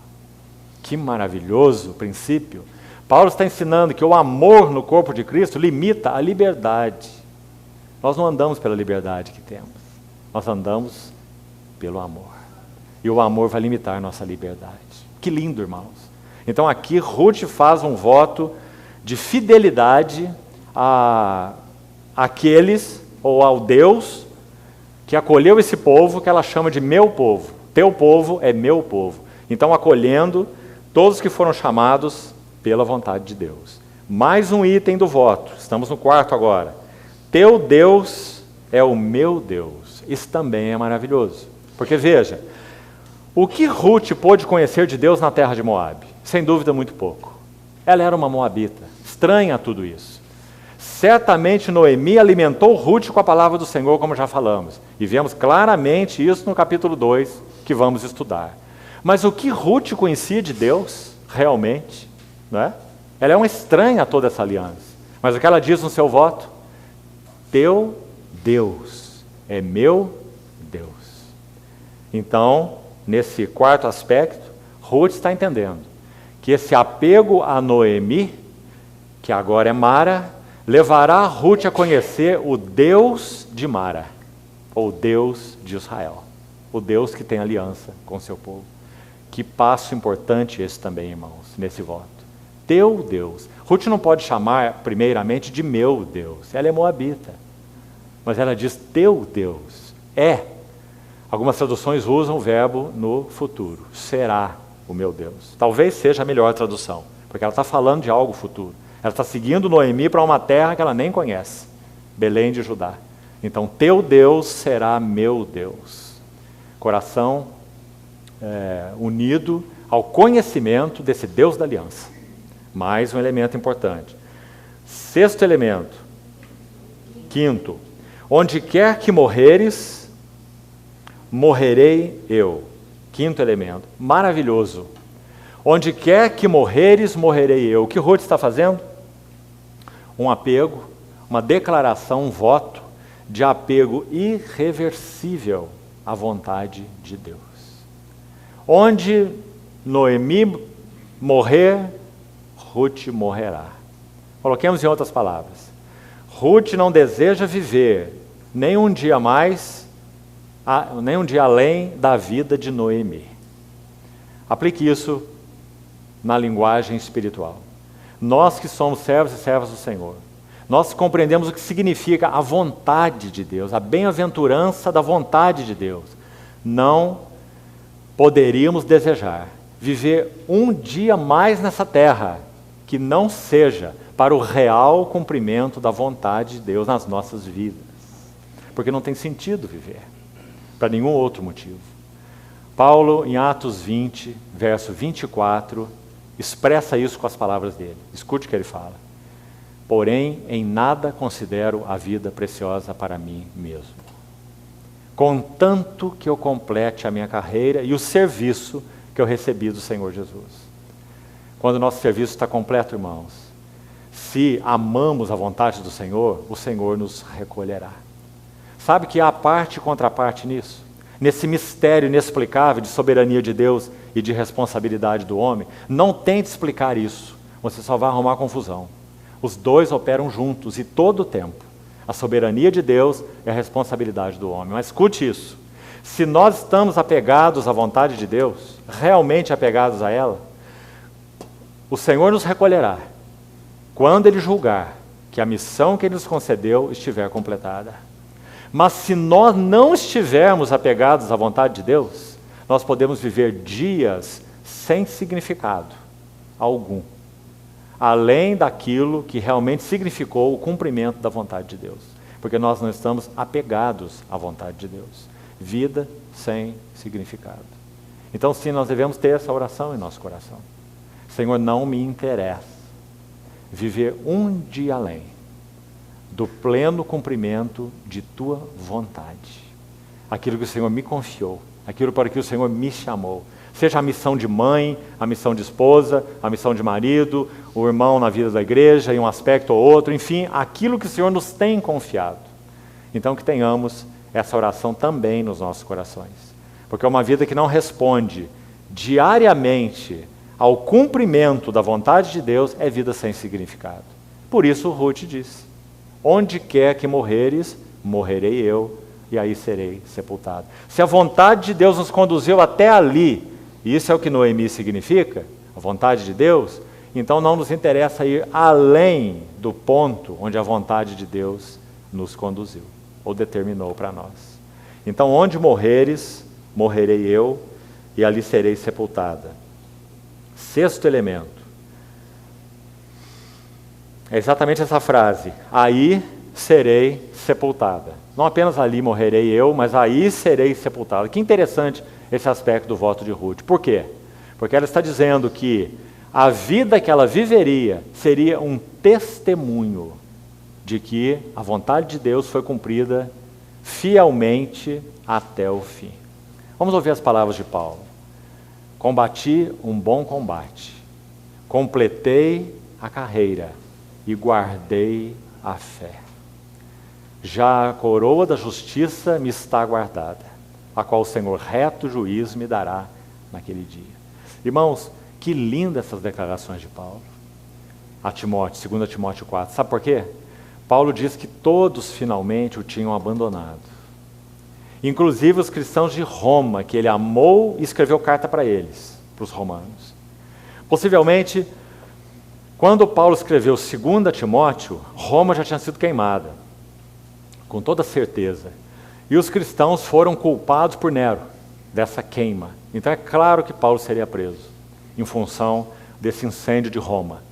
Que maravilhoso princípio. Paulo está ensinando que o amor no corpo de Cristo limita a liberdade. Nós não andamos pela liberdade que temos. Nós andamos pelo amor. E o amor vai limitar a nossa liberdade. Que lindo, irmãos. Então aqui Ruth faz um voto de fidelidade àqueles, ou ao Deus, que acolheu esse povo, que ela chama de meu povo. Teu povo é meu povo. Então acolhendo todos que foram chamados pela vontade de Deus. Mais um item do voto, estamos no quarto agora. Teu Deus é o meu Deus. Isso também é maravilhoso. Porque veja, o que Ruth pôde conhecer de Deus na terra de Moabe? Sem dúvida, muito pouco. Ela era uma moabita, estranha a tudo isso. Certamente Noemi alimentou Ruth com a palavra do Senhor, como já falamos. E vemos claramente isso no capítulo 2, que vamos estudar. Mas o que Ruth conhecia de Deus, realmente, não é? Ela é uma estranha a toda essa aliança. Mas o que ela diz no seu voto? Teu Deus é meu Deus. Então, nesse quarto aspecto, Ruth está entendendo que esse apego a Noemi, que agora é Mara, levará Ruth a conhecer o Deus de Mara, ou Deus de Israel, o Deus que tem aliança com o seu povo. Que passo importante esse também, irmãos, nesse voto. Teu Deus. Ruth não pode chamar primeiramente de meu Deus, ela é moabita, mas ela diz teu Deus, é. Algumas traduções usam o verbo no futuro, será o meu Deus. Talvez seja a melhor tradução, porque ela está falando de algo futuro. Ela está seguindo Noemi para uma terra que ela nem conhece, Belém de Judá. Então, teu Deus será meu Deus. Coração unido ao conhecimento desse Deus da aliança. Mais um elemento importante. Sexto elemento. Quinto. Onde quer que morreres, morrerei eu. Quinto elemento. Maravilhoso. Onde quer que morreres, morrerei eu. O que Ruth está fazendo? Um apego, uma declaração, um voto de apego irreversível à vontade de Deus. Onde Noemi morrer, Ruth morrerá. Coloquemos em outras palavras. Ruth não deseja viver nem um dia mais, nem um dia além da vida de Noemi. Aplique isso na linguagem espiritual. Nós que somos servos e servas do Senhor, nós compreendemos o que significa a vontade de Deus, a bem-aventurança da vontade de Deus. Não poderíamos desejar viver um dia mais nessa terra que não seja para o real cumprimento da vontade de Deus nas nossas vidas. Porque não tem sentido viver, para nenhum outro motivo. Paulo, em Atos 20, verso 24, expressa isso com as palavras dele. Escute o que ele fala. Porém, em nada considero a vida preciosa para mim mesmo. Contanto que eu complete a minha carreira e o serviço que eu recebi do Senhor Jesus. Quando o nosso serviço está completo, irmãos, se amamos a vontade do Senhor, o Senhor nos recolherá. Sabe que há parte e contraparte nisso? Nesse mistério inexplicável de soberania de Deus e de responsabilidade do homem. Não tente explicar isso, você só vai arrumar confusão. Os dois operam juntos e todo o tempo. A soberania de Deus e a responsabilidade do homem. Mas escute isso. Se nós estamos apegados à vontade de Deus, realmente apegados a ela, o Senhor nos recolherá quando Ele julgar que a missão que Ele nos concedeu estiver completada. Mas se nós não estivermos apegados à vontade de Deus, nós podemos viver dias sem significado algum, além daquilo que realmente significou o cumprimento da vontade de Deus. Porque nós não estamos apegados à vontade de Deus. Vida sem significado. Então, sim, nós devemos ter essa oração em nosso coração. Senhor, não me interessa viver um dia além do pleno cumprimento de tua vontade. Aquilo que o Senhor me confiou, aquilo para que o Senhor me chamou. Seja a missão de mãe, a missão de esposa, a missão de marido, o irmão na vida da igreja, em um aspecto ou outro, enfim, aquilo que o Senhor nos tem confiado. Então que tenhamos essa oração também nos nossos corações. Porque uma vida que não responde diariamente ao cumprimento da vontade de Deus é vida sem significado. Por isso Ruth disse: onde quer que morreres, morrerei eu, e aí serei sepultado. Se a vontade de Deus nos conduziu até ali, e isso é o que Noemi significa, a vontade de Deus, então não nos interessa ir além do ponto onde a vontade de Deus nos conduziu, ou determinou para nós. Então, onde morreres, morrerei eu, e ali serei sepultada. Sexto elemento. É exatamente essa frase: aí serei sepultada. Não apenas ali morrerei eu, mas aí serei sepultada. Que interessante esse aspecto do voto de Ruth. Por quê? Porque ela está dizendo que a vida que ela viveria seria um testemunho de que a vontade de Deus foi cumprida fielmente até o fim. Vamos ouvir as palavras de Paulo. Combati um bom combate, completei a carreira e guardei a fé. Já a coroa da justiça me está guardada, a qual o Senhor reto juiz me dará naquele dia. Irmãos, que lindas essas declarações de Paulo a Timóteo, 2 Timóteo 4. Sabe por quê? Paulo diz que todos finalmente o tinham abandonado. Inclusive os cristãos de Roma, que ele amou e escreveu carta para eles, para os romanos. Possivelmente, quando Paulo escreveu 2 Timóteo, Roma já tinha sido queimada, com toda certeza. E os cristãos foram culpados por Nero, dessa queima. Então é claro que Paulo seria preso, em função desse incêndio de Roma.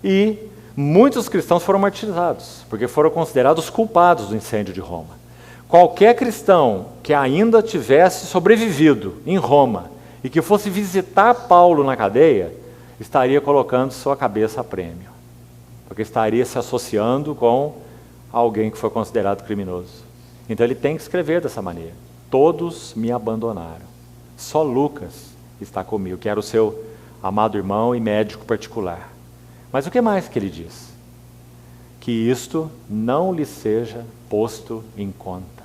E muitos cristãos foram martirizados, porque foram considerados culpados do incêndio de Roma. Qualquer cristão que ainda tivesse sobrevivido em Roma e que fosse visitar Paulo na cadeia, estaria colocando sua cabeça a prêmio, porque estaria se associando com alguém que foi considerado criminoso. Então ele tem que escrever dessa maneira: todos me abandonaram, só Lucas está comigo, que era o seu amado irmão e médico particular. Mas o que mais que ele diz? Que isto não lhe seja posto em conta.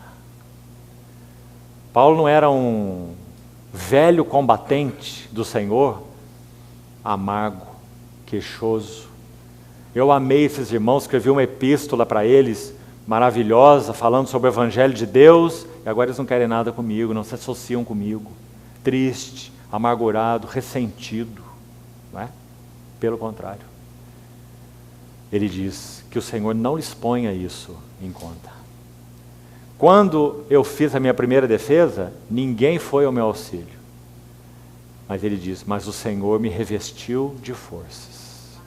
Paulo não era um velho combatente do Senhor, amargo, queixoso. Eu amei esses irmãos, escrevi uma epístola para eles, maravilhosa, falando sobre o Evangelho de Deus, e agora eles não querem nada comigo, não se associam comigo. Triste, amargurado, ressentido. Não é? Pelo contrário. Ele diz que o Senhor não lhes ponha isso em conta. Quando eu fiz a minha primeira defesa, ninguém foi ao meu auxílio. Mas ele diz: mas o Senhor me revestiu de forças.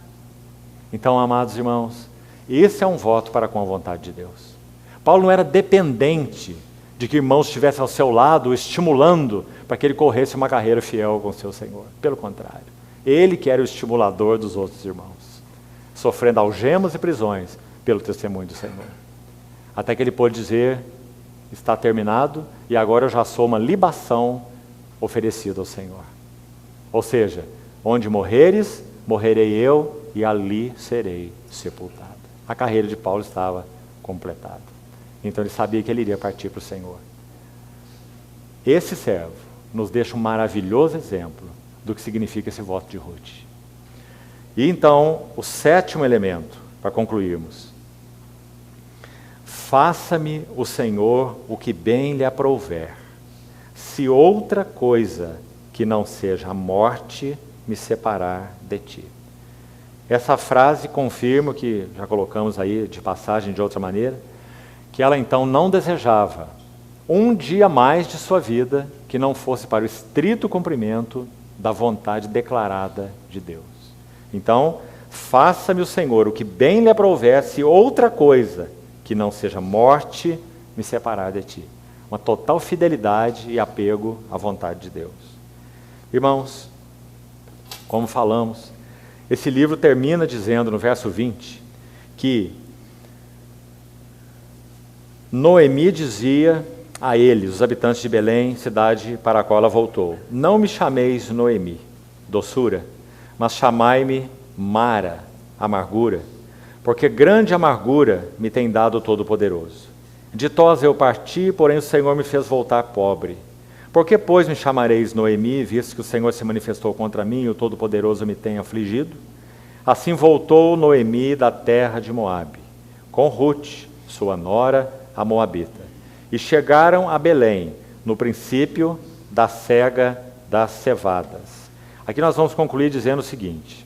Então, amados irmãos, esse é um voto para com a vontade de Deus. Paulo não era dependente de que irmãos estivessem ao seu lado, estimulando para que ele corresse uma carreira fiel com o seu Senhor. Pelo contrário, ele que era o estimulador dos outros irmãos, sofrendo algemas e prisões pelo testemunho do Senhor. Até que ele pôde dizer: está terminado, e agora eu já sou uma libação oferecida ao Senhor. Ou seja, onde morreres, morrerei eu, e ali serei sepultado. A carreira de Paulo estava completada. Então ele sabia que ele iria partir para o Senhor. Esse servo nos deixa um maravilhoso exemplo do que significa esse voto de Ruth. E então, o sétimo elemento, para concluirmos: faça-me o Senhor o que bem lhe aprouver, se outra coisa que não seja a morte me separar de ti. Essa frase confirma o que já colocamos aí de passagem de outra maneira, que ela então não desejava um dia mais de sua vida que não fosse para o estrito cumprimento da vontade declarada de Deus. Então, faça-me o Senhor o que bem lhe aprouver, se outra coisa que não seja morte me separar de ti. Uma total fidelidade e apego à vontade de Deus. Irmãos, como falamos, esse livro termina dizendo, no verso 20, que Noemi dizia a eles, os habitantes de Belém, cidade para a qual ela voltou: não me chameis Noemi, doçura, mas chamai-me Mara, amargura, porque grande amargura me tem dado o Todo-Poderoso. De Tosa eu parti, porém o Senhor me fez voltar pobre. Por que, pois, me chamareis Noemi, visto que o Senhor se manifestou contra mim e o Todo-Poderoso me tem afligido? Assim voltou Noemi da terra de Moabe, com Ruth, sua nora, a Moabita, e chegaram a Belém, no princípio da cega das cevadas. Aqui nós vamos concluir dizendo o seguinte.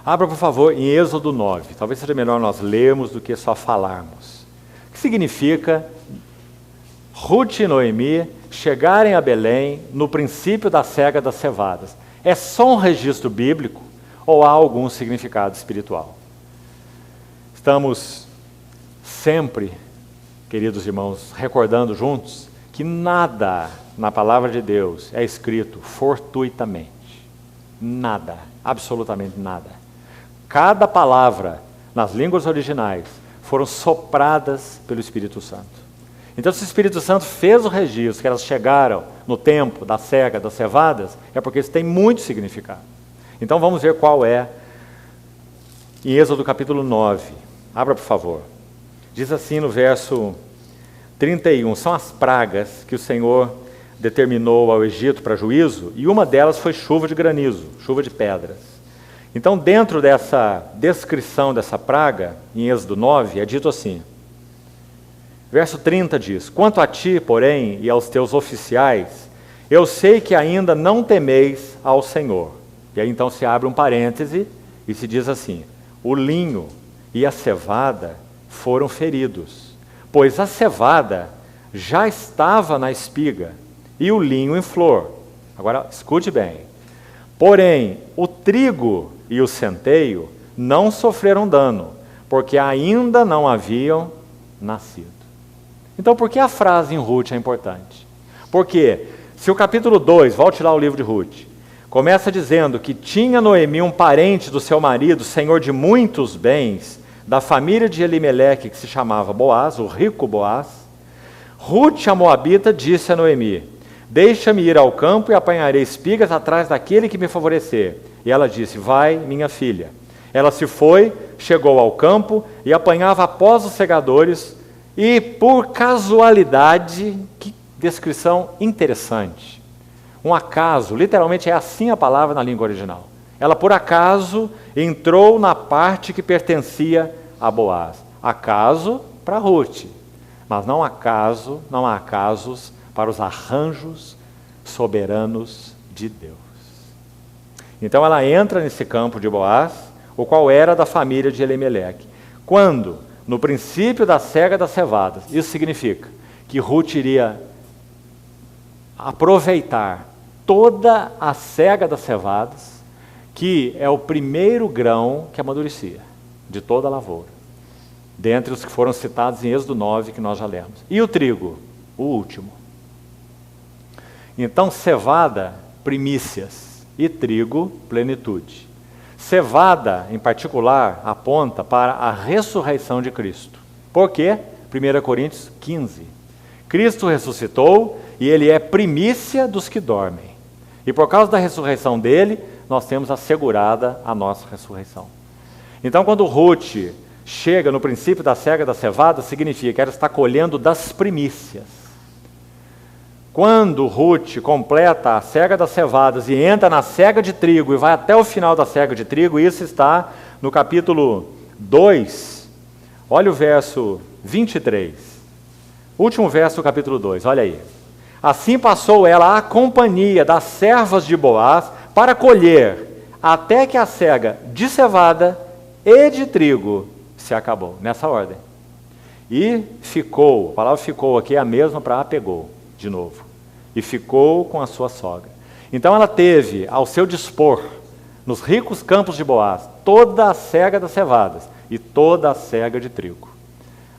Abra, por favor, em Êxodo 9. Talvez seja melhor nós lermos do que só falarmos. O que significa Ruth e Noemi chegarem a Belém no princípio da cega das cevadas? É só um registro bíblico ou há algum significado espiritual? Estamos sempre, queridos irmãos, recordando juntos que nada na palavra de Deus é escrito fortuitamente. Nada, absolutamente nada. Cada palavra nas línguas originais foram sopradas pelo Espírito Santo. Então, se o Espírito Santo fez o registro que elas chegaram no tempo da cega, das cevadas, é porque isso tem muito significado. Então, vamos ver qual é. Em Êxodo capítulo 9, abra por favor. Diz assim no verso 31, são as pragas que o Senhor determinou ao Egito para juízo, e uma delas foi chuva de granizo, chuva de pedras. Então, dentro dessa descrição dessa praga, em Êxodo 9, é dito assim, verso 30 diz, quanto a ti, porém, e aos teus oficiais, eu sei que ainda não temeis ao Senhor. E aí então se abre um parêntese e se diz assim, o linho e a cevada foram feridos, pois a cevada já estava na espiga e o linho em flor. Agora, escute bem. Porém, o trigo e o centeio não sofreram dano, porque ainda não haviam nascido. Então, por que a frase em Ruth é importante? Porque, se o capítulo 2, volte lá ao livro de Ruth, começa dizendo que tinha Noemi um parente do seu marido, senhor de muitos bens, da família de Elimeleque, que se chamava Boaz, o rico Boaz, Ruth, a Moabita, disse a Noemi, deixa-me ir ao campo e apanharei espigas atrás daquele que me favorecer. E ela disse, vai, minha filha. Ela se foi, chegou ao campo e apanhava após os segadores e, por casualidade, que descrição interessante. Um acaso, literalmente é assim a palavra na língua original. Ela, por acaso, entrou na parte que pertencia a Boaz. Acaso para Ruth, mas não há acasos para os arranjos soberanos de Deus. Então ela entra nesse campo de Boaz, o qual era da família de Elimeleque. Quando, no princípio da cega das cevadas, isso significa que Ruth iria aproveitar toda a cega das cevadas, que é o primeiro grão que amadurecia, de toda a lavoura, dentre os que foram citados em Êxodo 9, que nós já lemos. E o trigo, o último. Então, cevada, primícias, e trigo, plenitude. Cevada, em particular, aponta para a ressurreição de Cristo. Por quê? 1 Coríntios 15. Cristo ressuscitou e ele é primícia dos que dormem. E por causa da ressurreição dele, nós temos assegurada a nossa ressurreição. Então, quando Ruth chega no princípio da cega da cevada, significa que ela está colhendo das primícias. Quando Ruth completa a cega das cevadas e entra na cega de trigo e vai até o final da cega de trigo, isso está no capítulo 2, olha o verso 23, último verso do capítulo 2, olha aí. Assim passou ela à companhia das servas de Boaz para colher, até que a cega de cevada e de trigo se acabou, nessa ordem. E ficou, a palavra ficou aqui é a mesma para apegou, de novo. E ficou com a sua sogra. Então ela teve ao seu dispor, nos ricos campos de Boaz, toda a cega das cevadas e toda a cega de trigo.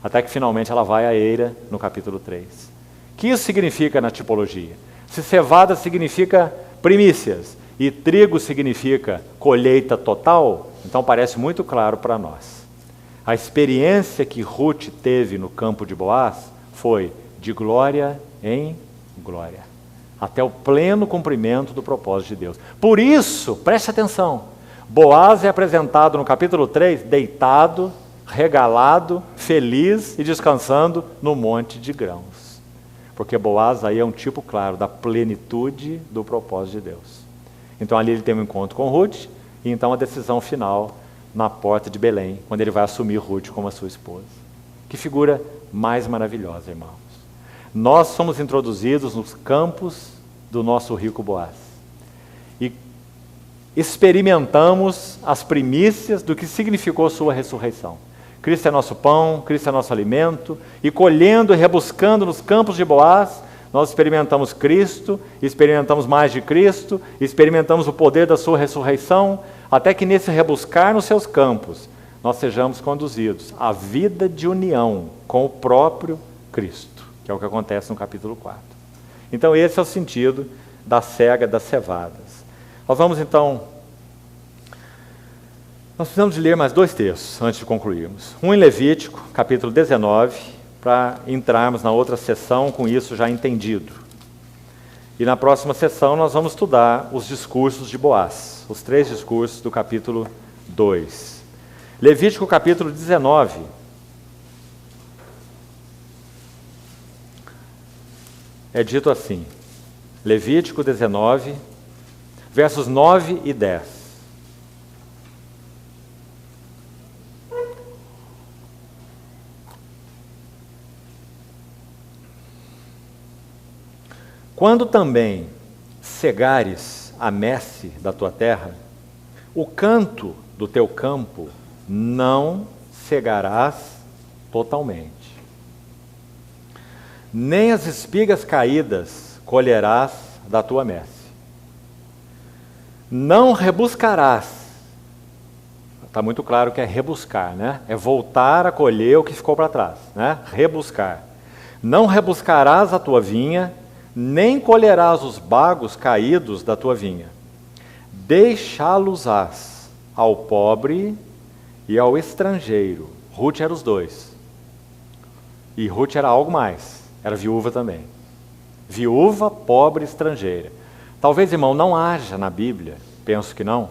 Até que finalmente ela vai à eira no capítulo 3. O que isso significa na tipologia? Se cevada significa primícias e trigo significa colheita total, então parece muito claro para nós. A experiência que Ruth teve no campo de Boaz foi de glória em glória, até o pleno cumprimento do propósito de Deus. Por isso, preste atenção, Boaz é apresentado no capítulo 3, deitado, regalado, feliz e descansando no monte de grãos. Porque Boaz aí é um tipo claro da plenitude do propósito de Deus. Então ali ele tem um encontro com Ruth, e então a decisão final na porta de Belém, quando ele vai assumir Ruth como a sua esposa. Que figura mais maravilhosa, irmãos. Nós somos introduzidos nos campos do nosso rico Boaz. E experimentamos as primícias do que significou sua ressurreição. Cristo é nosso pão, Cristo é nosso alimento, e colhendo e rebuscando nos campos de Boaz, nós experimentamos Cristo, experimentamos mais de Cristo, experimentamos o poder da sua ressurreição, até que nesse rebuscar nos seus campos, nós sejamos conduzidos à vida de união com o próprio Cristo, que é o que acontece no capítulo 4. Então esse é o sentido da cega das cevadas. Nós vamos então... Nós precisamos de ler mais 2 textos antes de concluirmos. Um em Levítico, capítulo 19, para entrarmos na outra sessão com isso já entendido. E na próxima sessão nós vamos estudar os discursos de Boaz, os 3 discursos do capítulo 2. Levítico capítulo 19. É dito assim, Levítico 19, versos 9 e 10. Quando também cegares a messe da tua terra, o canto do teu campo não cegarás totalmente. Nem as espigas caídas colherás da tua messe. Não rebuscarás. Está muito claro que é rebuscar, né? É voltar a colher o que ficou para trás, né? Rebuscar. Não rebuscarás a tua vinha, nem colherás os bagos caídos da tua vinha. Deixá-los-ás ao pobre e ao estrangeiro. Ruth era os 2. E Ruth era algo mais. Era viúva também. Viúva, pobre, estrangeira. Talvez, irmão, não haja na Bíblia, penso que não,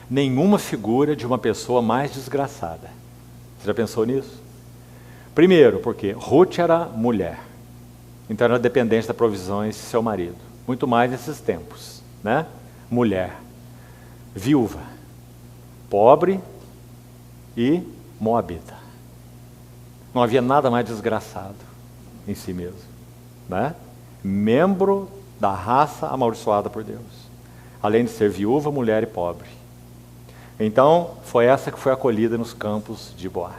nenhuma figura de uma pessoa mais desgraçada. Você já pensou nisso? Primeiro, porque Ruth era mulher. Então era dependente das provisões de seu marido. Muito mais nesses tempos, né? Mulher, viúva, pobre e moabita. Não havia nada mais desgraçado em si mesmo, né? Membro da raça amaldiçoada por Deus. Além de ser viúva, mulher e pobre. Então, foi essa que foi acolhida nos campos de Boaz.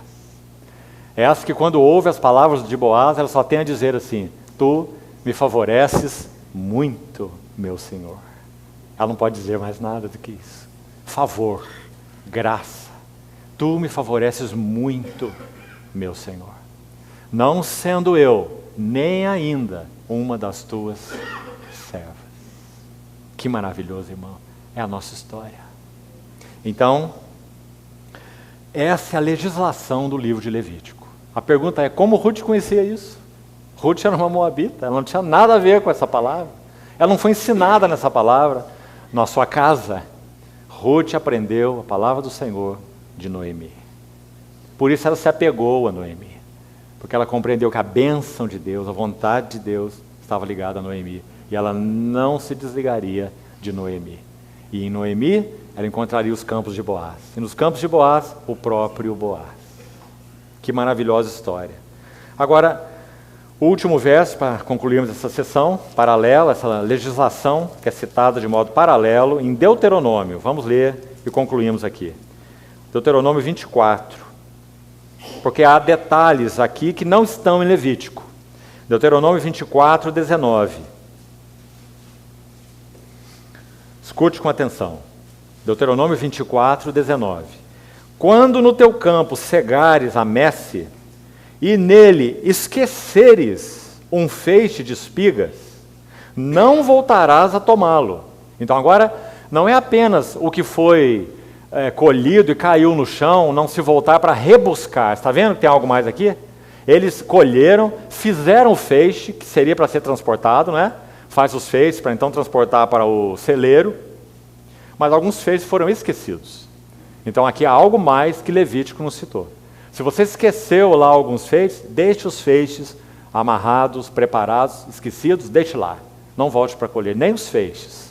É essa que quando ouve as palavras de Boaz, ela só tem a dizer assim: tu me favoreces muito, meu Senhor. Ela não pode dizer mais nada do que isso. Favor, graça. Tu me favoreces muito, meu Senhor. Não sendo eu, nem ainda, uma das tuas servas. Que maravilhoso, irmão. É a nossa história. Então, essa é a legislação do livro de Levítico. A pergunta é, como Ruth conhecia isso? Ruth era uma moabita, ela não tinha nada a ver com essa palavra. Ela não foi ensinada nessa palavra. Na sua casa, Ruth aprendeu a palavra do Senhor de Noemi. Por isso ela se apegou a Noemi. Porque ela compreendeu que a bênção de Deus, a vontade de Deus, estava ligada a Noemi. E ela não se desligaria de Noemi. E em Noemi, ela encontraria os campos de Boaz. E nos campos de Boaz, o próprio Boaz. Que maravilhosa história. Agora, o último verso, para concluirmos essa sessão, paralela, essa legislação que é citada de modo paralelo em Deuteronômio. Vamos ler e concluímos aqui. Deuteronômio 24. Porque há detalhes aqui que não estão em Levítico. Deuteronômio 24, 19. Escute com atenção. Deuteronômio 24, 19. Quando no teu campo cegares a messe, e nele esqueceres um feixe de espigas, não voltarás a tomá-lo, Então agora, não é apenas o que foi colhido e caiu no chão, não se voltar para rebuscar. Está vendo que tem algo mais aqui? Eles colheram, fizeram o feixe, que seria para ser transportado, né? Faz os feixes para então transportar para o celeiro, mas alguns feixes foram esquecidos. Então aqui há algo mais que Levítico nos citou. Se você esqueceu lá alguns feixes, deixe os feixes amarrados, preparados, esquecidos, deixe lá. Não volte para colher, nem os feixes.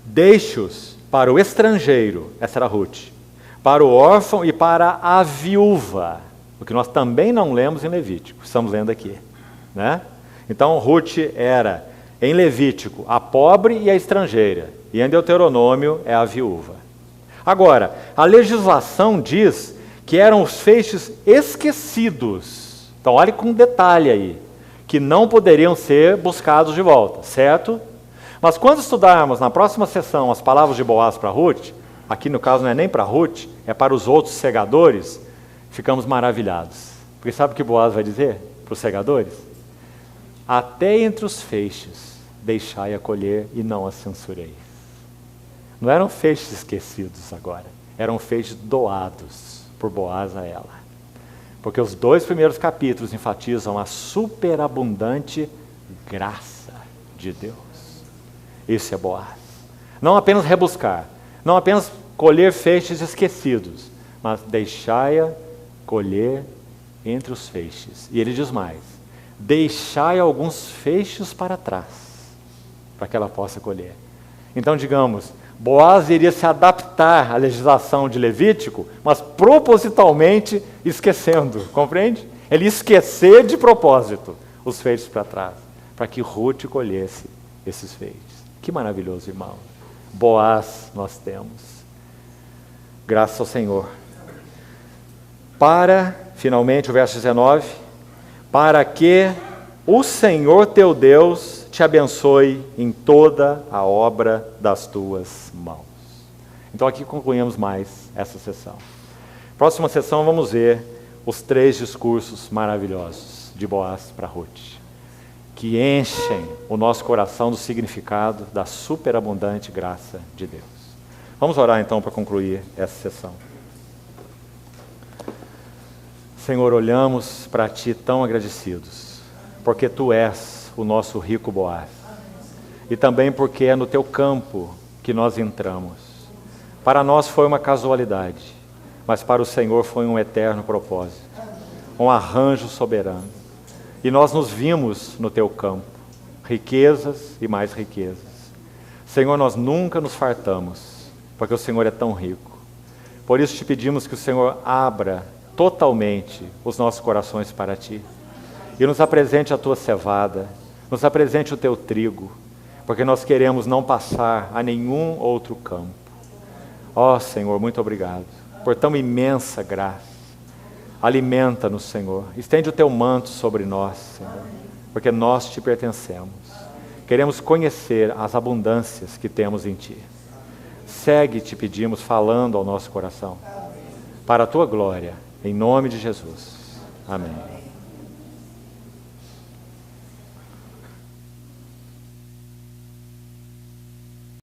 Deixe-os para o estrangeiro, essa era Ruth, para o órfão e para a viúva, o que nós também não lemos em Levítico, estamos lendo aqui, né? Então Ruth era, em Levítico, a pobre e a estrangeira, e em Deuteronômio é a viúva. Agora, a legislação diz que eram os feixes esquecidos, então olhe com detalhe aí, que não poderiam ser buscados de volta, certo? Mas quando estudarmos na próxima sessão as palavras de Boaz para Ruth, aqui no caso não é nem para Ruth, é para os outros segadores, ficamos maravilhados. Porque sabe o que Boaz vai dizer para os segadores? Até entre os feixes deixai a colher e não a censureis. Não eram feixes esquecidos agora, eram feixes doados por Boaz a ela. Porque os 2 primeiros capítulos enfatizam a superabundante graça de Deus. Isso é Boaz. Não apenas rebuscar, não apenas colher feixes esquecidos, mas deixai-a colher entre os feixes. E ele diz mais, deixai alguns feixes para trás, para que ela possa colher. Então, digamos, Boaz iria se adaptar à legislação de Levítico, mas propositalmente esquecendo, compreende? Ele ia esquecer de propósito os feixes para trás, para que Ruth colhesse esses feixes. Que maravilhoso, irmão. Boaz nós temos. Graças ao Senhor. Finalmente, o verso 19, para que o Senhor teu Deus te abençoe em toda a obra das tuas mãos. Então aqui concluímos mais essa sessão. Próxima sessão vamos ver os 3 discursos maravilhosos de Boaz para Ruth, que enchem o nosso coração do significado da superabundante graça de Deus. Vamos orar então para concluir essa sessão. Senhor, olhamos para Ti tão agradecidos, porque Tu és o nosso rico Boaz, e também porque é no Teu campo que nós entramos. Para nós foi uma casualidade, mas para o Senhor foi um eterno propósito, um arranjo soberano. E nós nos vimos no Teu campo, riquezas e mais riquezas. Senhor, nós nunca nos fartamos, porque o Senhor é tão rico. Por isso te pedimos que o Senhor abra totalmente os nossos corações para Ti, e nos apresente a Tua cevada, nos apresente o Teu trigo, porque nós queremos não passar a nenhum outro campo. Ó Senhor, muito obrigado por tão imensa graça. Alimenta-nos, Senhor. Estende o Teu manto sobre nós, Senhor, porque nós Te pertencemos. Queremos conhecer as abundâncias que temos em Ti. Segue, te pedimos, falando ao nosso coração, para a Tua glória, em nome de Jesus. Amém.